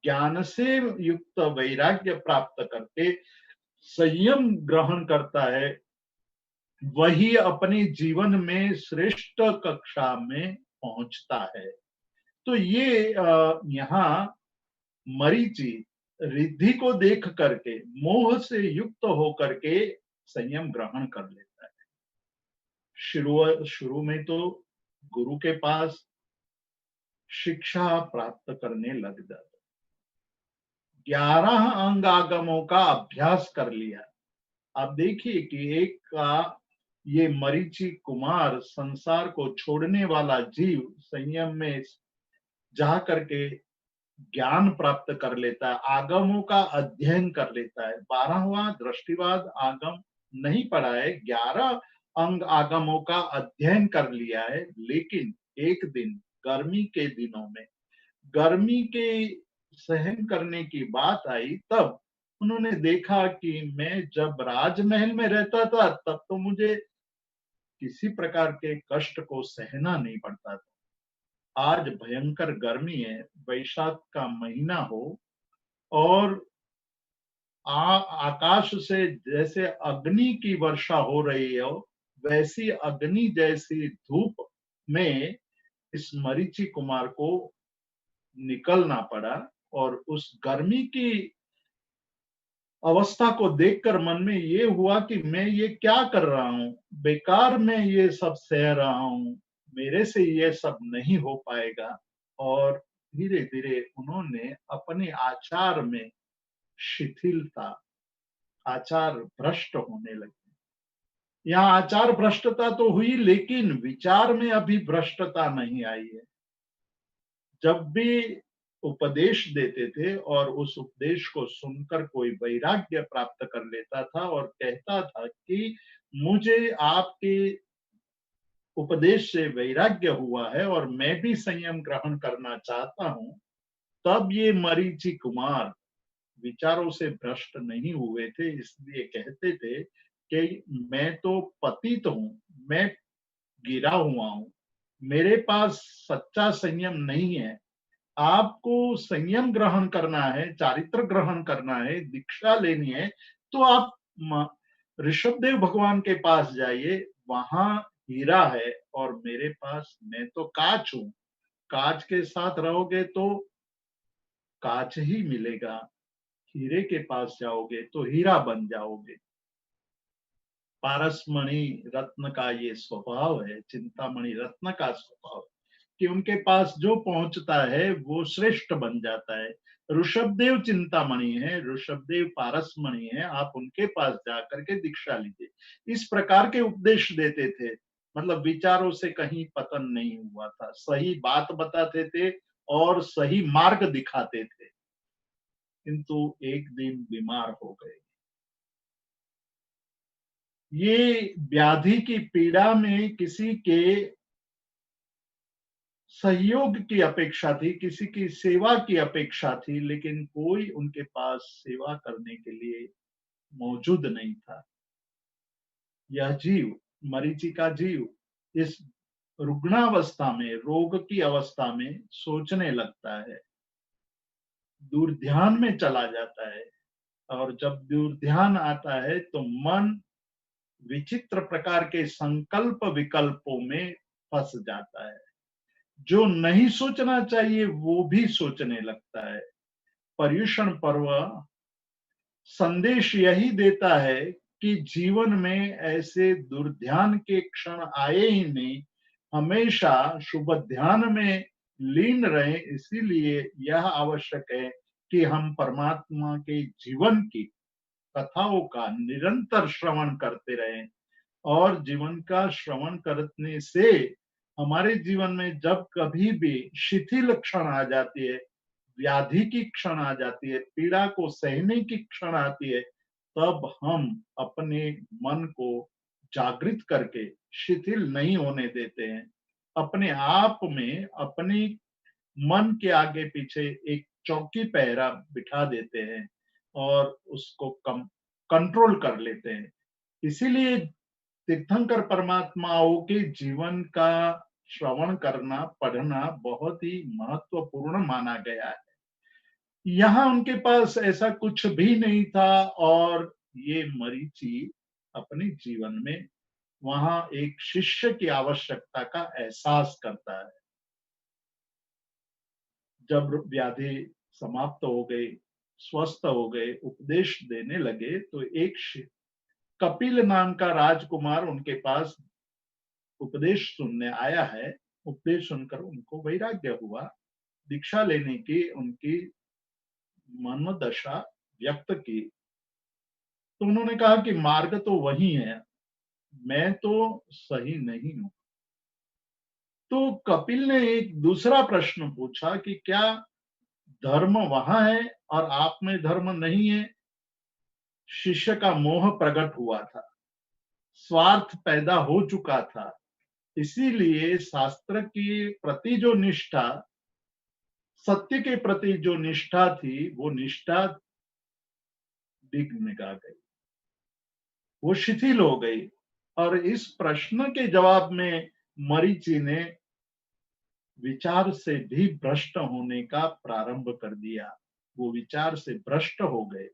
ज्ञान से युक्त वैराग्य प्राप्त करके संयम ग्रहण करता है, वही अपने जीवन में श्रेष्ठ कक्षा में पहुंचता है। तो ये यहाँ मरीचि रिद्धि को देख करके मोह से युक्त होकर के संयम ग्रहण कर लेता है। शुरू में तो गुरु के पास शिक्षा प्राप्त करने लग जाता, 11 अंग आगमों का अभ्यास कर लिया। आप देखिए कि एक का ये मरीचि कुमार, संसार को छोड़ने वाला जीव, संयम में जा करके ज्ञान प्राप्त कर लेता है, आगमों का अध्ययन कर लेता है। 12वां दृष्टिवाद आगम नहीं पढ़ा है, 11 अंग आगमों का अध्ययन कर लिया है। लेकिन एक दिन गर्मी के दिनों में, गर्मी के सहन करने की बात आई, तब उन्होंने देखा कि मैं जब राजमहल में रहता था तब तो मुझे किसी प्रकार के कष्ट को सहना नहीं पड़ता था। आज भयंकर गर्मी है, वैशाख का महीना हो और आकाश से जैसे अग्नि की वर्षा हो रही हो, वैसी अग्नि जैसी धूप में इस मरीचि कुमार को निकलना पड़ा। और उस गर्मी की अवस्था को देखकर मन में ये हुआ कि मैं ये क्या कर रहा हूं, बेकार में ये सब सह रहा हूं, मेरे से ये सब नहीं हो पाएगा। और धीरे धीरे उन्होंने अपने आचार में शिथिलता, आचार भ्रष्ट होने लगे। यहाँ आचार भ्रष्टता तो हुई, लेकिन विचार में अभी भ्रष्टता नहीं आई है। जब भी उपदेश देते थे और उस उपदेश को सुनकर कोई वैराग्य प्राप्त कर लेता था और कहता था कि मुझे आपके उपदेश से वैराग्य हुआ है और मैं भी संयम ग्रहण करना चाहता हूं, तब ये मरीचि कुमार विचारों से भ्रष्ट नहीं हुए थे। इसलिए कहते थे कि मैं तो पतित हूं, मैं गिरा हुआ हूं, मेरे पास सच्चा संयम नहीं है। आपको संयम ग्रहण करना है, चारित्र ग्रहण करना है, दीक्षा लेनी है, तो आप ऋषभदेव भगवान के पास जाइए, वहां हीरा है और मेरे पास मैं तो कांच हूं। कांच के साथ रहोगे तो कांच ही मिलेगा, हीरे के पास जाओगे तो हीरा बन जाओगे। पारसमणि रत्न का ये स्वभाव है, चिंतामणि रत्न का स्वभाव कि उनके पास जो पहुंचता है वो श्रेष्ठ बन जाता है। ऋषभदेव चिंतामणि है, ऋषभदेव पारसमणि है, आप उनके पास जाकर के दीक्षा लीजिए। इस प्रकार के उपदेश देते थे, मतलब विचारों से कहीं पतन नहीं हुआ था, सही बात बताते थे और सही मार्ग दिखाते थे। किंतु एक दिन बीमार हो गए। ये व्याधि की पीड़ा में किसी के सहयोग की अपेक्षा थी, किसी की सेवा की अपेक्षा थी, लेकिन कोई उनके पास सेवा करने के लिए मौजूद नहीं था। यह जीव, मरीचिका जीव, इस रुग्णावस्था में, रोग की अवस्था में सोचने लगता है, दूर ध्यान में चला जाता है, और जब दूर ध्यान आता है तो मन विचित्र प्रकार के संकल्प विकल्पों में फंस जाता है। जो नहीं सोचना चाहिए वो भी सोचने लगता है। पर्युषण पर्व संदेश यही देता है कि जीवन में ऐसे दुर्ध्यान के क्षण आए ही नहीं, हमेशा शुभ ध्यान में लीन रहें। इसीलिए यह आवश्यक है कि हम परमात्मा के जीवन की कथाओं का निरंतर श्रवण करते रहें, और जीवन का श्रवण करने से हमारे जीवन में जब कभी भी शिथिल क्षण आ जाती है, व्याधि की क्षण आ जाती है, पीड़ा को सहने की क्षण आती है, तब हम अपने मन को जागृत करके शिथिल नहीं होने देते हैं। अपने आप में अपनी मन के आगे पीछे एक चौकी पहरा बिठा देते हैं और उसको कम कंट्रोल कर लेते हैं। इसीलिए तीर्थंकर परमात्माओं के जीवन का श्रवण करना, पढ़ना बहुत ही महत्वपूर्ण माना गया है। यहाँ उनके पास ऐसा कुछ भी नहीं था, और ये मरीचि अपने जीवन में वहां एक शिष्य की आवश्यकता का एहसास करता है। जब व्याधि समाप्त हो गई, स्वस्थ हो गए, उपदेश देने लगे, तो एक कपिल नाम का राजकुमार उनके पास उपदेश सुनने आया है। उपदेश सुनकर उनको वैराग्य हुआ, दीक्षा लेने की उनकी मनोदशा व्यक्त की। तो उन्होंने कहा कि मार्ग तो वही है, मैं तो सही नहीं हूं। तो कपिल ने एक दूसरा प्रश्न पूछा कि क्या धर्म वहां है और आप में धर्म नहीं है? शिष्य का मोह प्रकट हुआ था, स्वार्थ पैदा हो चुका था। इसीलिए शास्त्र के प्रति जो निष्ठा, सत्य के प्रति जो निष्ठा थी, वो निष्ठा डिगमिगा गई, वो शिथिल हो गई। और इस प्रश्न के जवाब में मरीचि ने विचार से भी भ्रष्ट होने का प्रारंभ कर दिया। वो विचार से भ्रष्ट हो गए।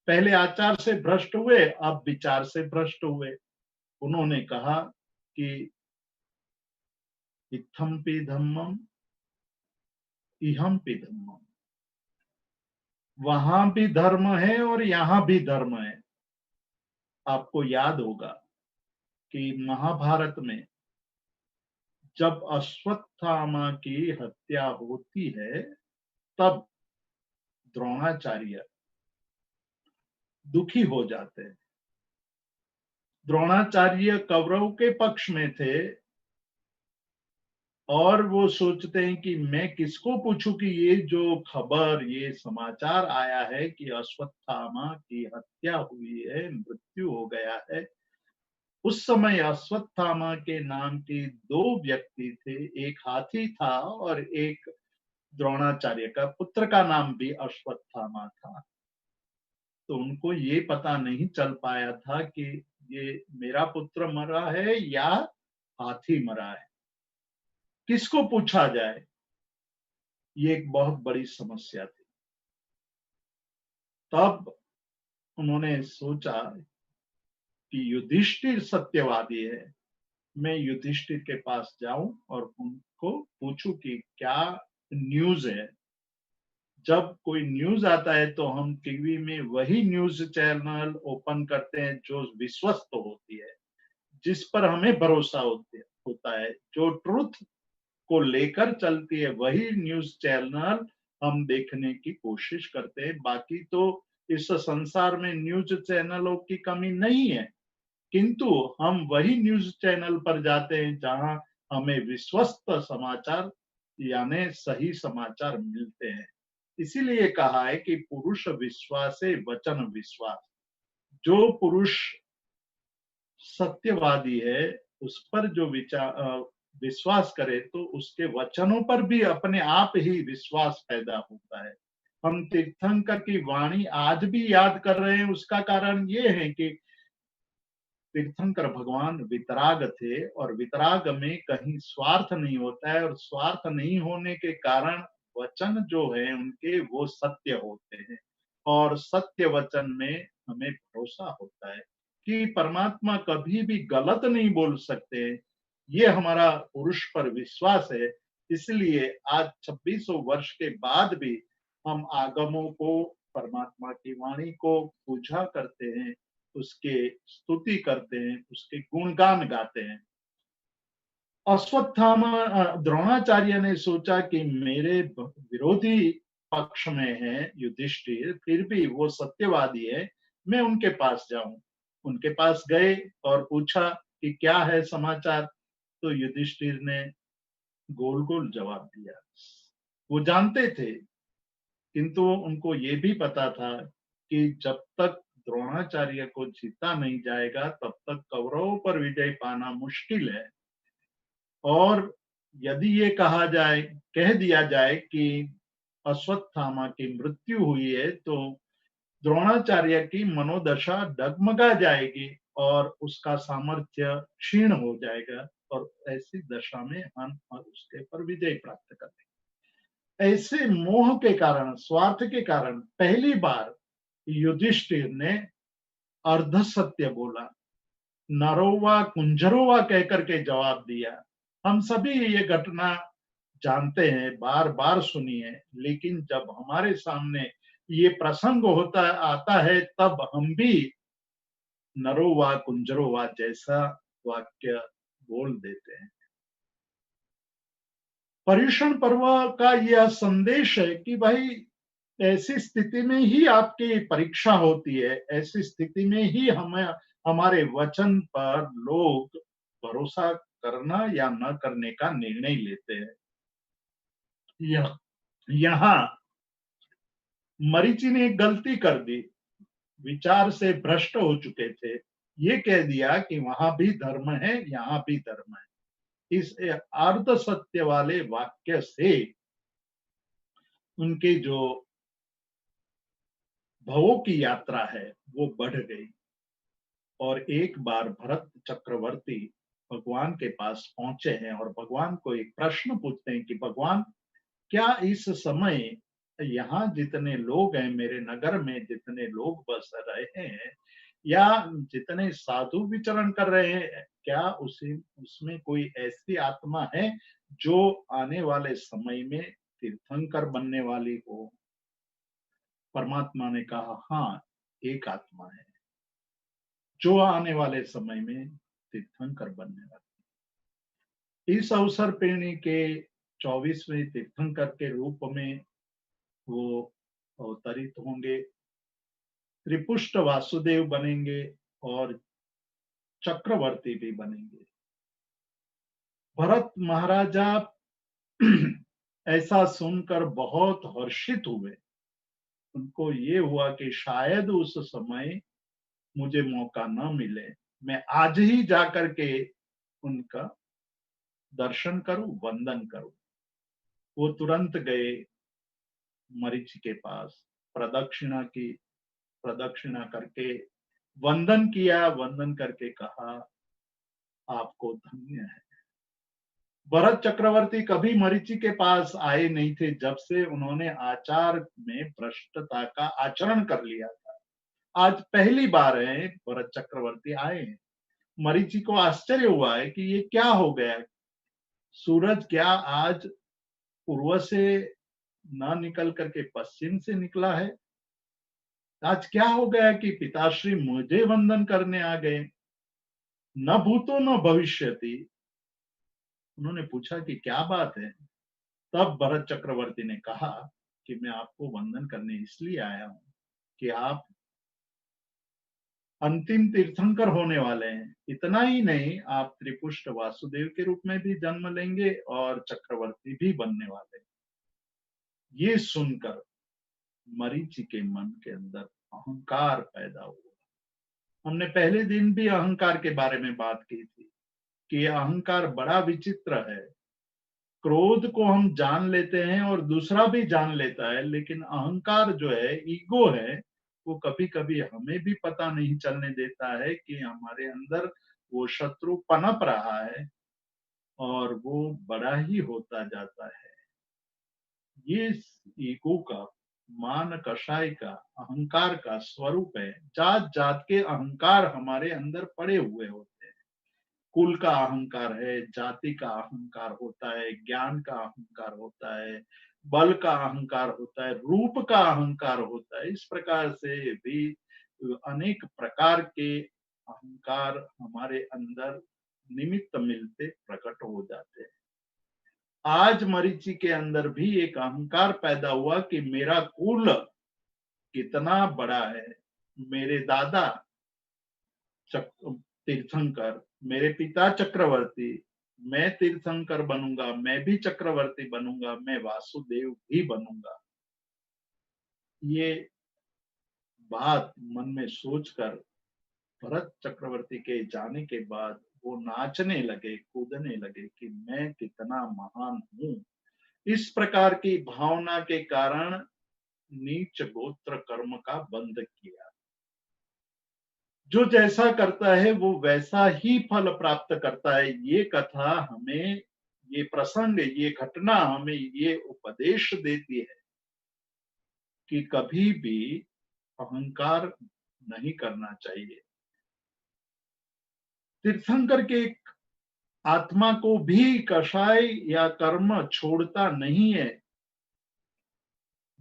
पहले आचार से भ्रष्ट हुए, अब विचार से भ्रष्ट हुए। उन्होंने कहा कि इत्थम पि धम्मम, इहम पि धम्मम, वहां भी धर्म है और यहां भी धर्म है। आपको याद होगा कि महाभारत में जब अश्वत्थामा की हत्या होती है, तब द्रोणाचार्य दुखी हो जाते हैं। द्रोणाचार्य कौरव के पक्ष में थे, और वो सोचते हैं कि मैं किसको पूछूं कि ये जो खबर, ये समाचार आया है कि अश्वत्थामा की हत्या हुई है, मृत्यु हो गया है। उस समय अश्वत्थामा के नाम के दो व्यक्ति थे, एक हाथी था और एक द्रोणाचार्य का पुत्र का नाम भी अश्वत्थामा था। तो उनको ये पता नहीं चल पाया था कि ये मेरा पुत्र मरा है या हाथी मरा है, किसको पूछा जाए। ये एक बहुत बड़ी समस्या थी। तब उन्होंने सोचा कि युधिष्ठिर सत्यवादी है, मैं युधिष्ठिर के पास जाऊं और उनको पूछूं कि क्या न्यूज है। जब कोई न्यूज आता है तो हम टीवी में वही न्यूज चैनल ओपन करते हैं जो विश्वस्त होती है। जिस पर हमें भरोसा होता है, जो ट्रुथ को लेकर चलती है, वही न्यूज चैनल हम देखने की कोशिश करते हैं। बाकी तो इस संसार में न्यूज चैनलों की कमी नहीं है, किंतु हम वही न्यूज चैनल पर जाते हैं जहां हमें विश्वस्त समाचार यानी सही समाचार मिलते हैं। इसीलिए कहा है कि पुरुष विश्वासे वचन विश्वास। जो पुरुष सत्यवादी है, उस पर जो विश्वास करे तो उसके वचनों पर भी अपने आप ही विश्वास पैदा होता है। हम तीर्थंकर की वाणी आज भी याद कर रहे हैं, उसका कारण ये है कि तीर्थंकर भगवान वितराग थे और वितराग में कहीं स्वार्थ नहीं होता है, और स्वार्थ नहीं होने के कारण वचन जो है उनके वो सत्य होते हैं, और सत्य वचन में हमें भरोसा होता है कि परमात्मा कभी भी गलत नहीं बोल सकते। ये हमारा पुरुष पर विश्वास है। इसलिए आज 2600 वर्ष के बाद भी हम आगमों को, परमात्मा की वाणी को पूजा करते हैं, उसके स्तुति करते हैं, उसके गुणगान गाते हैं। अश्वत्थामा द्रोणाचार्य ने सोचा कि मेरे विरोधी पक्ष में है युधिष्ठिर, फिर भी वो सत्यवादी है, मैं उनके पास जाऊं। उनके पास गए और पूछा कि क्या है समाचार। तो युधिष्ठिर ने गोल गोल जवाब दिया। वो जानते थे, किंतु उनको ये भी पता था कि जब तक द्रोणाचार्य को जीता नहीं जाएगा तब तक कौरवों पर विजय पाना मुश्किल है। और यदि ये कह दिया जाए कि अश्वत्थामा की मृत्यु हुई है, तो द्रोणाचार्य की मनोदशा डगमगा जाएगी और उसका सामर्थ्य क्षीण हो जाएगा, और ऐसी दशा में हम उसके पर विजय प्राप्त करेंगे। ऐसे मोह के कारण, स्वार्थ के कारण पहली बार युधिष्ठिर ने अर्ध सत्य बोला, नरोवा कुंजरोवा कहकर के जवाब दिया। हम सभी ये घटना जानते हैं, बार बार सुनी है, लेकिन जब हमारे सामने ये प्रसंग आता है, तब हम भी नरोवा कुंजरोवा जैसा वाक्य बोल देते हैं। पर्युषण पर्व का यह संदेश है कि भाई, ऐसी स्थिति में ही आपकी परीक्षा होती है, ऐसी स्थिति में ही हमें हमारे वचन पर लोग भरोसा करना या न करने का निर्णय लेते हैं। यहाँ मरीचि ने एक गलती कर दी, विचार से भ्रष्ट हो चुके थे। ये कह दिया कि वहां भी धर्म है, यहाँ भी धर्म है। इस अर्ध सत्य वाले वाक्य से उनके जो भवों की यात्रा है वो बढ़ गई, और एक बार भरत चक्रवर्ती भगवान के पास पहुंचे हैं और भगवान को एक प्रश्न पूछते हैं कि भगवान, क्या इस समय यहाँ जितने लोग हैं, मेरे नगर में जितने लोग बस रहे हैं या जितने साधु विचरण कर रहे हैं, क्या उसमें कोई ऐसी आत्मा है जो आने वाले समय में तीर्थंकर बनने वाली हो? परमात्मा ने कहा, हाँ, एक आत्मा है जो आने वाले समय में तीर्थंकर बनने वाली। इस अवसर पेणी के 24वें तीर्थंकर के रूप में वो अवतरित होंगे, त्रिपुष्ट वासुदेव बनेंगे और चक्रवर्ती भी बनेंगे। भरत महाराजा ऐसा सुनकर बहुत हर्षित हुए। उनको ये हुआ कि शायद उस समय मुझे मौका न मिले, मैं आज ही जाकर के उनका दर्शन करूं, वंदन करूं। वो तुरंत गए मरीचि के पास, प्रदक्षिणा की, प्रदक्षिणा करके वंदन किया, वंदन करके कहा, आपको धन्य है। भरत चक्रवर्ती कभी मरीचि के पास आए नहीं थे जब से उन्होंने आचार में भ्रष्टता का आचरण कर लिया था। आज पहली बार है भरत चक्रवर्ती आए हैं। मरीचि को आश्चर्य हुआ है कि ये क्या हो गया। सूरज क्या आज पूर्व से न निकल करके पश्चिम से निकला है? आज क्या हो गया कि पिताश्री मुझे वंदन करने आ गए? न भूतो न भविष्यति। उन्होंने पूछा कि क्या बात है? तब भरत चक्रवर्ती ने कहा कि मैं आपको वंदन करने इसलिए आया हूं कि आप अंतिम तीर्थंकर होने वाले हैं। इतना ही नहीं, आप त्रिपुष्ट वासुदेव के रूप में भी जन्म लेंगे और चक्रवर्ती भी बनने वाले हैं। ये सुनकर मरीचि के मन के अंदर अहंकार पैदा हुआ। हमने पहले दिन भी अहंकार के बारे में बात की थी कि अहंकार बड़ा विचित्र है। क्रोध को हम जान लेते हैं और दूसरा भी जान लेता है, लेकिन अहंकार जो है, ईगो है, वो कभी कभी हमें भी पता नहीं चलने देता है कि हमारे अंदर वो शत्रु पनप रहा है और वो बड़ा ही होता जाता है। ये ईगो का, मान कषाय का, अहंकार का स्वरूप है। जात जात के अहंकार हमारे अंदर पड़े हुए होते हैं। कुल का अहंकार है, जाति का अहंकार होता है, ज्ञान का अहंकार होता है, बल का अहंकार होता है, रूप का अहंकार होता है। इस प्रकार से भी अनेक प्रकार के अहंकार हमारे अंदर निमित्त मिलते प्रकट हो जाते हैं। आज मरीचि के अंदर भी एक अहंकार पैदा हुआ कि मेरा कुल कितना बड़ा है। मेरे दादा तीर्थंकर, मेरे पिता चक्रवर्ती, मैं तीर्थंकर बनूंगा, मैं भी चक्रवर्ती बनूंगा, मैं वासुदेव भी बनूंगा। ये बात मन में सोचकर भरत चक्रवर्ती के जाने के बाद वो नाचने लगे, कूदने लगे कि मैं कितना महान हूं। इस प्रकार की भावना के कारण नीच गोत्र कर्म का बंध किया। जो जैसा करता है वो वैसा ही फल प्राप्त करता है। ये कथा हमें, ये प्रसंग, ये घटना हमें ये उपदेश देती है कि कभी भी अहंकार नहीं करना चाहिए। तीर्थंकर के आत्मा को भी कषाय या कर्म छोड़ता नहीं है।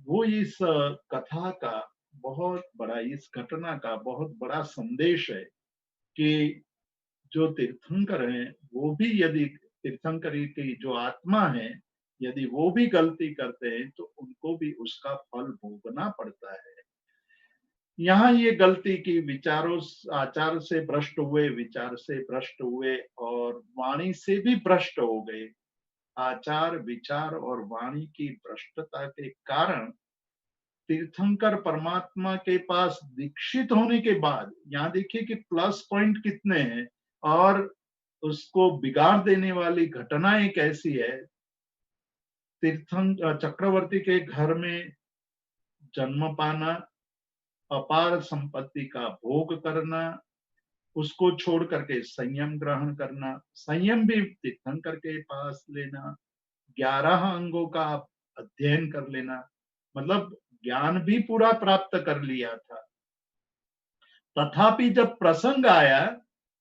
वो इस कथा का बहुत बड़ा, इस घटना का बहुत बड़ा संदेश है कि जो तीर्थंकर हैं वो भी, यदि तीर्थंकर की जो आत्मा है, यदि वो भी गलती करते हैं तो उनको भी उसका फल भोगना पड़ता है। यहाँ ये गलती की विचारों, आचार से भ्रष्ट हुए, विचार से भ्रष्ट हुए और वाणी से भी भ्रष्ट हो गए। आचार, विचार और वाणी की भ्रष्टता के कारण तीर्थंकर परमात्मा के पास दीक्षित होने के बाद, यहाँ देखिए कि प्लस पॉइंट कितने हैं और उसको बिगाड़ देने वाली घटना एक ऐसी है। तीर्थंकर चक्रवर्ती के घर में जन्म पाना, अपार संपत्ति का भोग करना, उसको छोड़ करके संयम ग्रहण करना, संयम भी तीर्थंकर के पास लेना, 11 अंगों का अध्ययन कर लेना, मतलब ज्ञान भी पूरा प्राप्त कर लिया था। तथापि जब प्रसंग आया,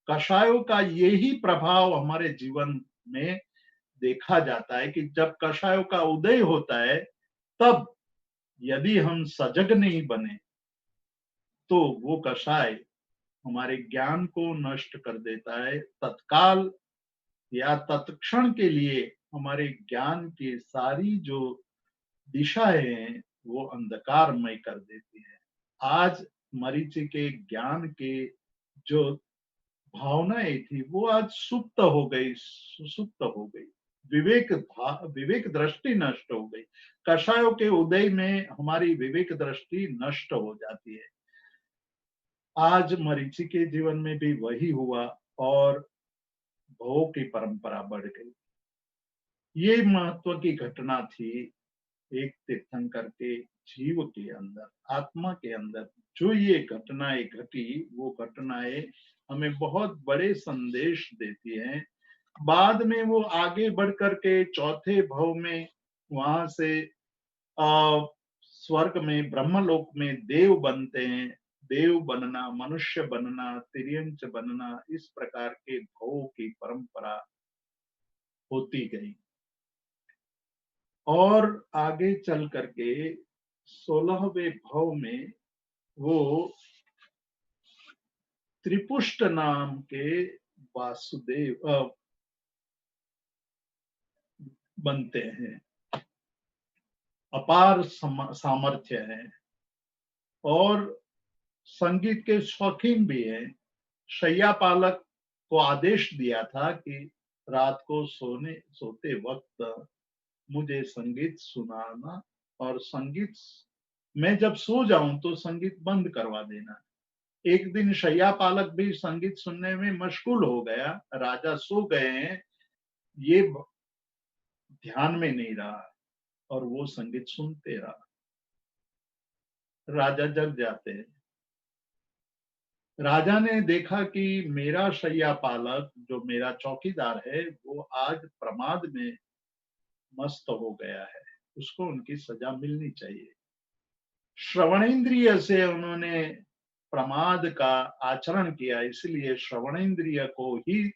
कषायों का यही प्रभाव हमारे जीवन में देखा जाता है कि जब कषायों का उदय होता है, तब यदि हम सजग नहीं बने तो वो कषाय हमारे ज्ञान को नष्ट कर देता है। तत्काल या तत्क्षण के लिए हमारे ज्ञान की सारी जो दिशाएं हैं वो अंधकारमय कर देती है। आज मरीचि के ज्ञान के जो भावनाएं थी वो आज सुप्त हो गई, सुसुप्त हो गई। विवेक दृष्टि नष्ट हो गई। कषायों के उदय में हमारी विवेक दृष्टि नष्ट हो जाती है। आज मरीचि के जीवन में भी वही हुआ और भोग की परंपरा बढ़ गई। ये महत्व की घटना थी एक तीर्थंकर के जीव के अंदर, आत्मा के अंदर। जो ये घटनाएं घटी, वो घटनाएं हमें बहुत बड़े संदेश देती हैं। बाद में वो आगे बढ़ करके चौथे भव में वहां से स्वर्ग में, ब्रह्मलोक में देव बनते हैं। देव बनना, मनुष्य बनना, तिर्यंच बनना, इस प्रकार के भवों की परंपरा होती गई। और आगे चल करके 16वें भव में वो त्रिपुष्ट नाम के वासुदेव बनते हैं। अपार सामर्थ्य है और संगीत के शौकीन भी हैं। शैया पालक को आदेश दिया था कि रात को सोते वक्त मुझे संगीत सुनाना, और संगीत मैं जब सो जाऊं तो संगीत बंद करवा देना। एक दिन शैया पालक भी संगीत सुनने में मशगूल हो गया। राजा सो गए हैं ये ध्यान में नहीं रहा और वो संगीत सुनते रहा। राजा जग जाते हैं। राजा ने देखा कि मेरा शैया पालक जो मेरा चौकीदार है वो आज प्रमाद में मस्त हो गया है, उसको उनकी सजा मिलनी चाहिए। श्रवणेन्द्रिय से उन्होंने प्रमाद का आचरण किया, इसलिए श्रवणेन्द्रिय को ही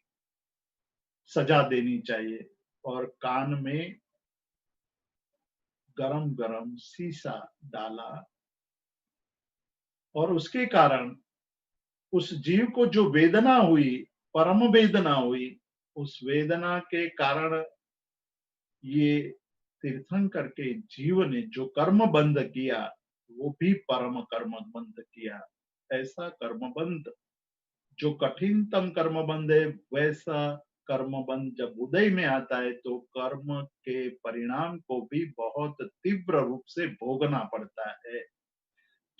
सजा देनी चाहिए। और कान में गरम गरम शीशा डाला और उसके कारण उस जीव को जो वेदना हुई, परम वेदना हुई, उस वेदना के कारण ये तीर्थंकर के जीव ने जो कर्म बंध किया वो भी परम कर्म बंध किया। ऐसा कर्म बंध जो कठिनतम कर्म बंध है, वैसा कर्म बंध जब उदय में आता है तो कर्म के परिणाम को भी बहुत तीव्र रूप से भोगना पड़ता है।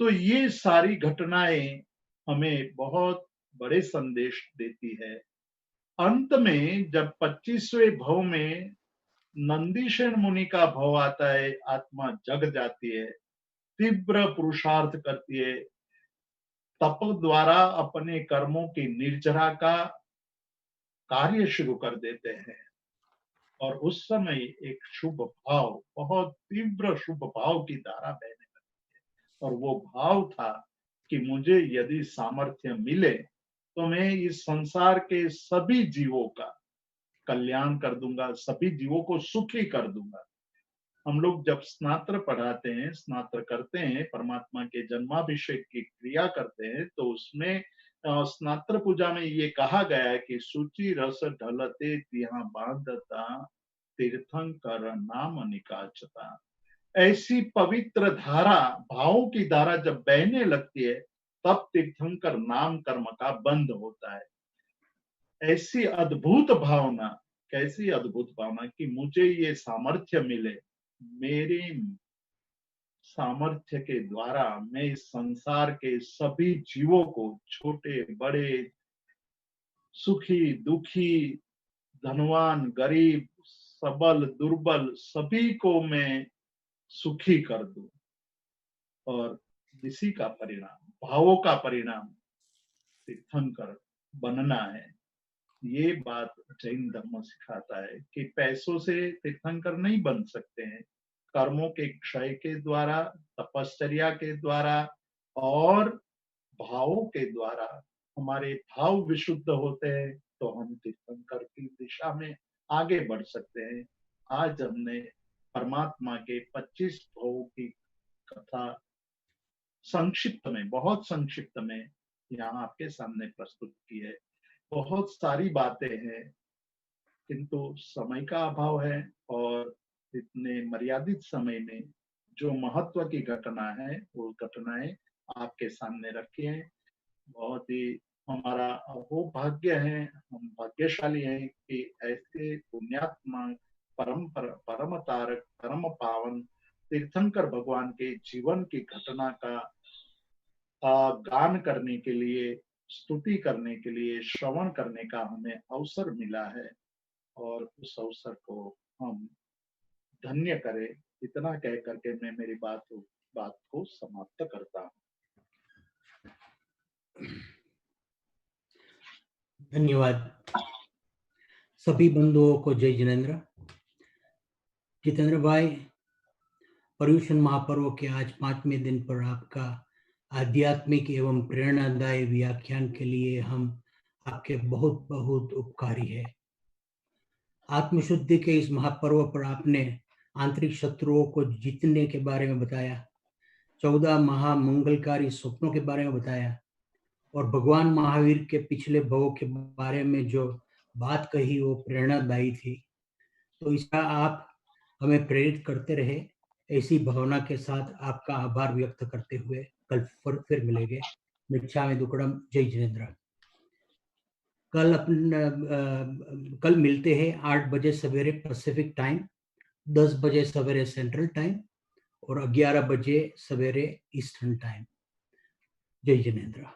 तो ये सारी घटनाएं हमें बहुत बड़े संदेश देती है। अंत में जब 25वें भव में नंदीशेन मुनि का भव आता है, आत्मा जग जाती है, तीव्र पुरुषार्थ करती है, तप द्वारा अपने कर्मों की निर्जरा का कार्य शुरू कर देते हैं। और उस समय एक शुभ भाव, बहुत तीव्र शुभ भाव की धारा बहने लगती है। और वो भाव था कि मुझे यदि सामर्थ्य मिले तो मैं इस संसार के सभी जीवों का कल्याण कर दूंगा, सभी जीवों को सुखी कर दूंगा। हम लोग जब स्नात्र पढ़ाते हैं, स्नात्र करते हैं, परमात्मा के जन्माभिषेक की क्रिया करते हैं, तो उसमें स्नात्र पूजा में ये कहा गया है कि सूची रस ढलते तिहा बांधता तीर्थंकर नाम निकाचता। ऐसी पवित्र धारा, भावों की धारा जब बहने लगती है तब तीर्थंकर नाम कर्म का बंध होता है। ऐसी अद्भुत भावना, कैसी अद्भुत भावना कि मुझे ये सामर्थ्य मिले, मेरे सामर्थ्य के द्वारा मैं इस संसार के सभी जीवों को, छोटे बड़े, सुखी दुखी, धनवान गरीब, सबल दुर्बल, सभी को मैं सुखी कर दूं। और इसी का परिणाम, भावों का परिणाम तीर्थंकर बनना है। ये बात जैन धर्म सिखाता है कि पैसों से तीर्थंकर नहीं बन सकते हैं। कर्मों के क्षय के द्वारा, तपश्चर्या के द्वारा और भावों के द्वारा हमारे भाव विशुद्ध होते हैं तो हम तीर्थंकर की दिशा में आगे बढ़ सकते हैं। आज हमने परमात्मा के 25 भावों की कथा संक्षिप्त में, बहुत संक्षिप्त में यहाँ आपके सामने प्रस्तुत की है। बहुत सारी बातें हैं किंतु समय का अभाव है और इतने मर्यादित समय में जो महत्व की घटना है वो घटनाएं आपके सामने रखी हैं। बहुत ही हमारा अहोभाग्य है, हम भाग्यशाली हैं कि ऐसे पुण्यात्मा, परम तारक, परम पावन तीर्थंकर भगवान के जीवन की घटना का गान करने के लिए, स्तुति करने के लिए, श्रवण करने का हमें अवसर मिला है और उस अवसर को हम धन्य करें। इतना कह करके मैं मेरी बात को समाप्त करता हूँ। धन्यवाद सभी बंधुओं को। जय जिनेन्द्र। जितेंद्र भाई, पर्यूषण महापर्व के आज 5वें दिन पर आपका आध्यात्मिक एवं प्रेरणादायी व्याख्यान के लिए हम आपके बहुत बहुत उपकारी है। आत्मशुद्धि के इस महापर्व पर आपने आंतरिक शत्रुओं को जीतने के बारे में बताया, 14 महामंगलकारी स्वप्नों के बारे में बताया और भगवान महावीर के पिछले भवों के बारे में जो बात कही वो प्रेरणादायी थी। तो इसका आप हमें प्रेरित करते रहे। ऐसी भावना के साथ आपका आभार व्यक्त करते हुए कल फिर मिलेंगे। मिच्छामि दुक्कडम। जय जिनेन्द्र। कल मिलते हैं 8 बजे सवेरे पैसिफिक टाइम, 10 बजे सवेरे सेंट्रल टाइम और 11 बजे सवेरे ईस्टर्न टाइम। जय जिनेन्द्र।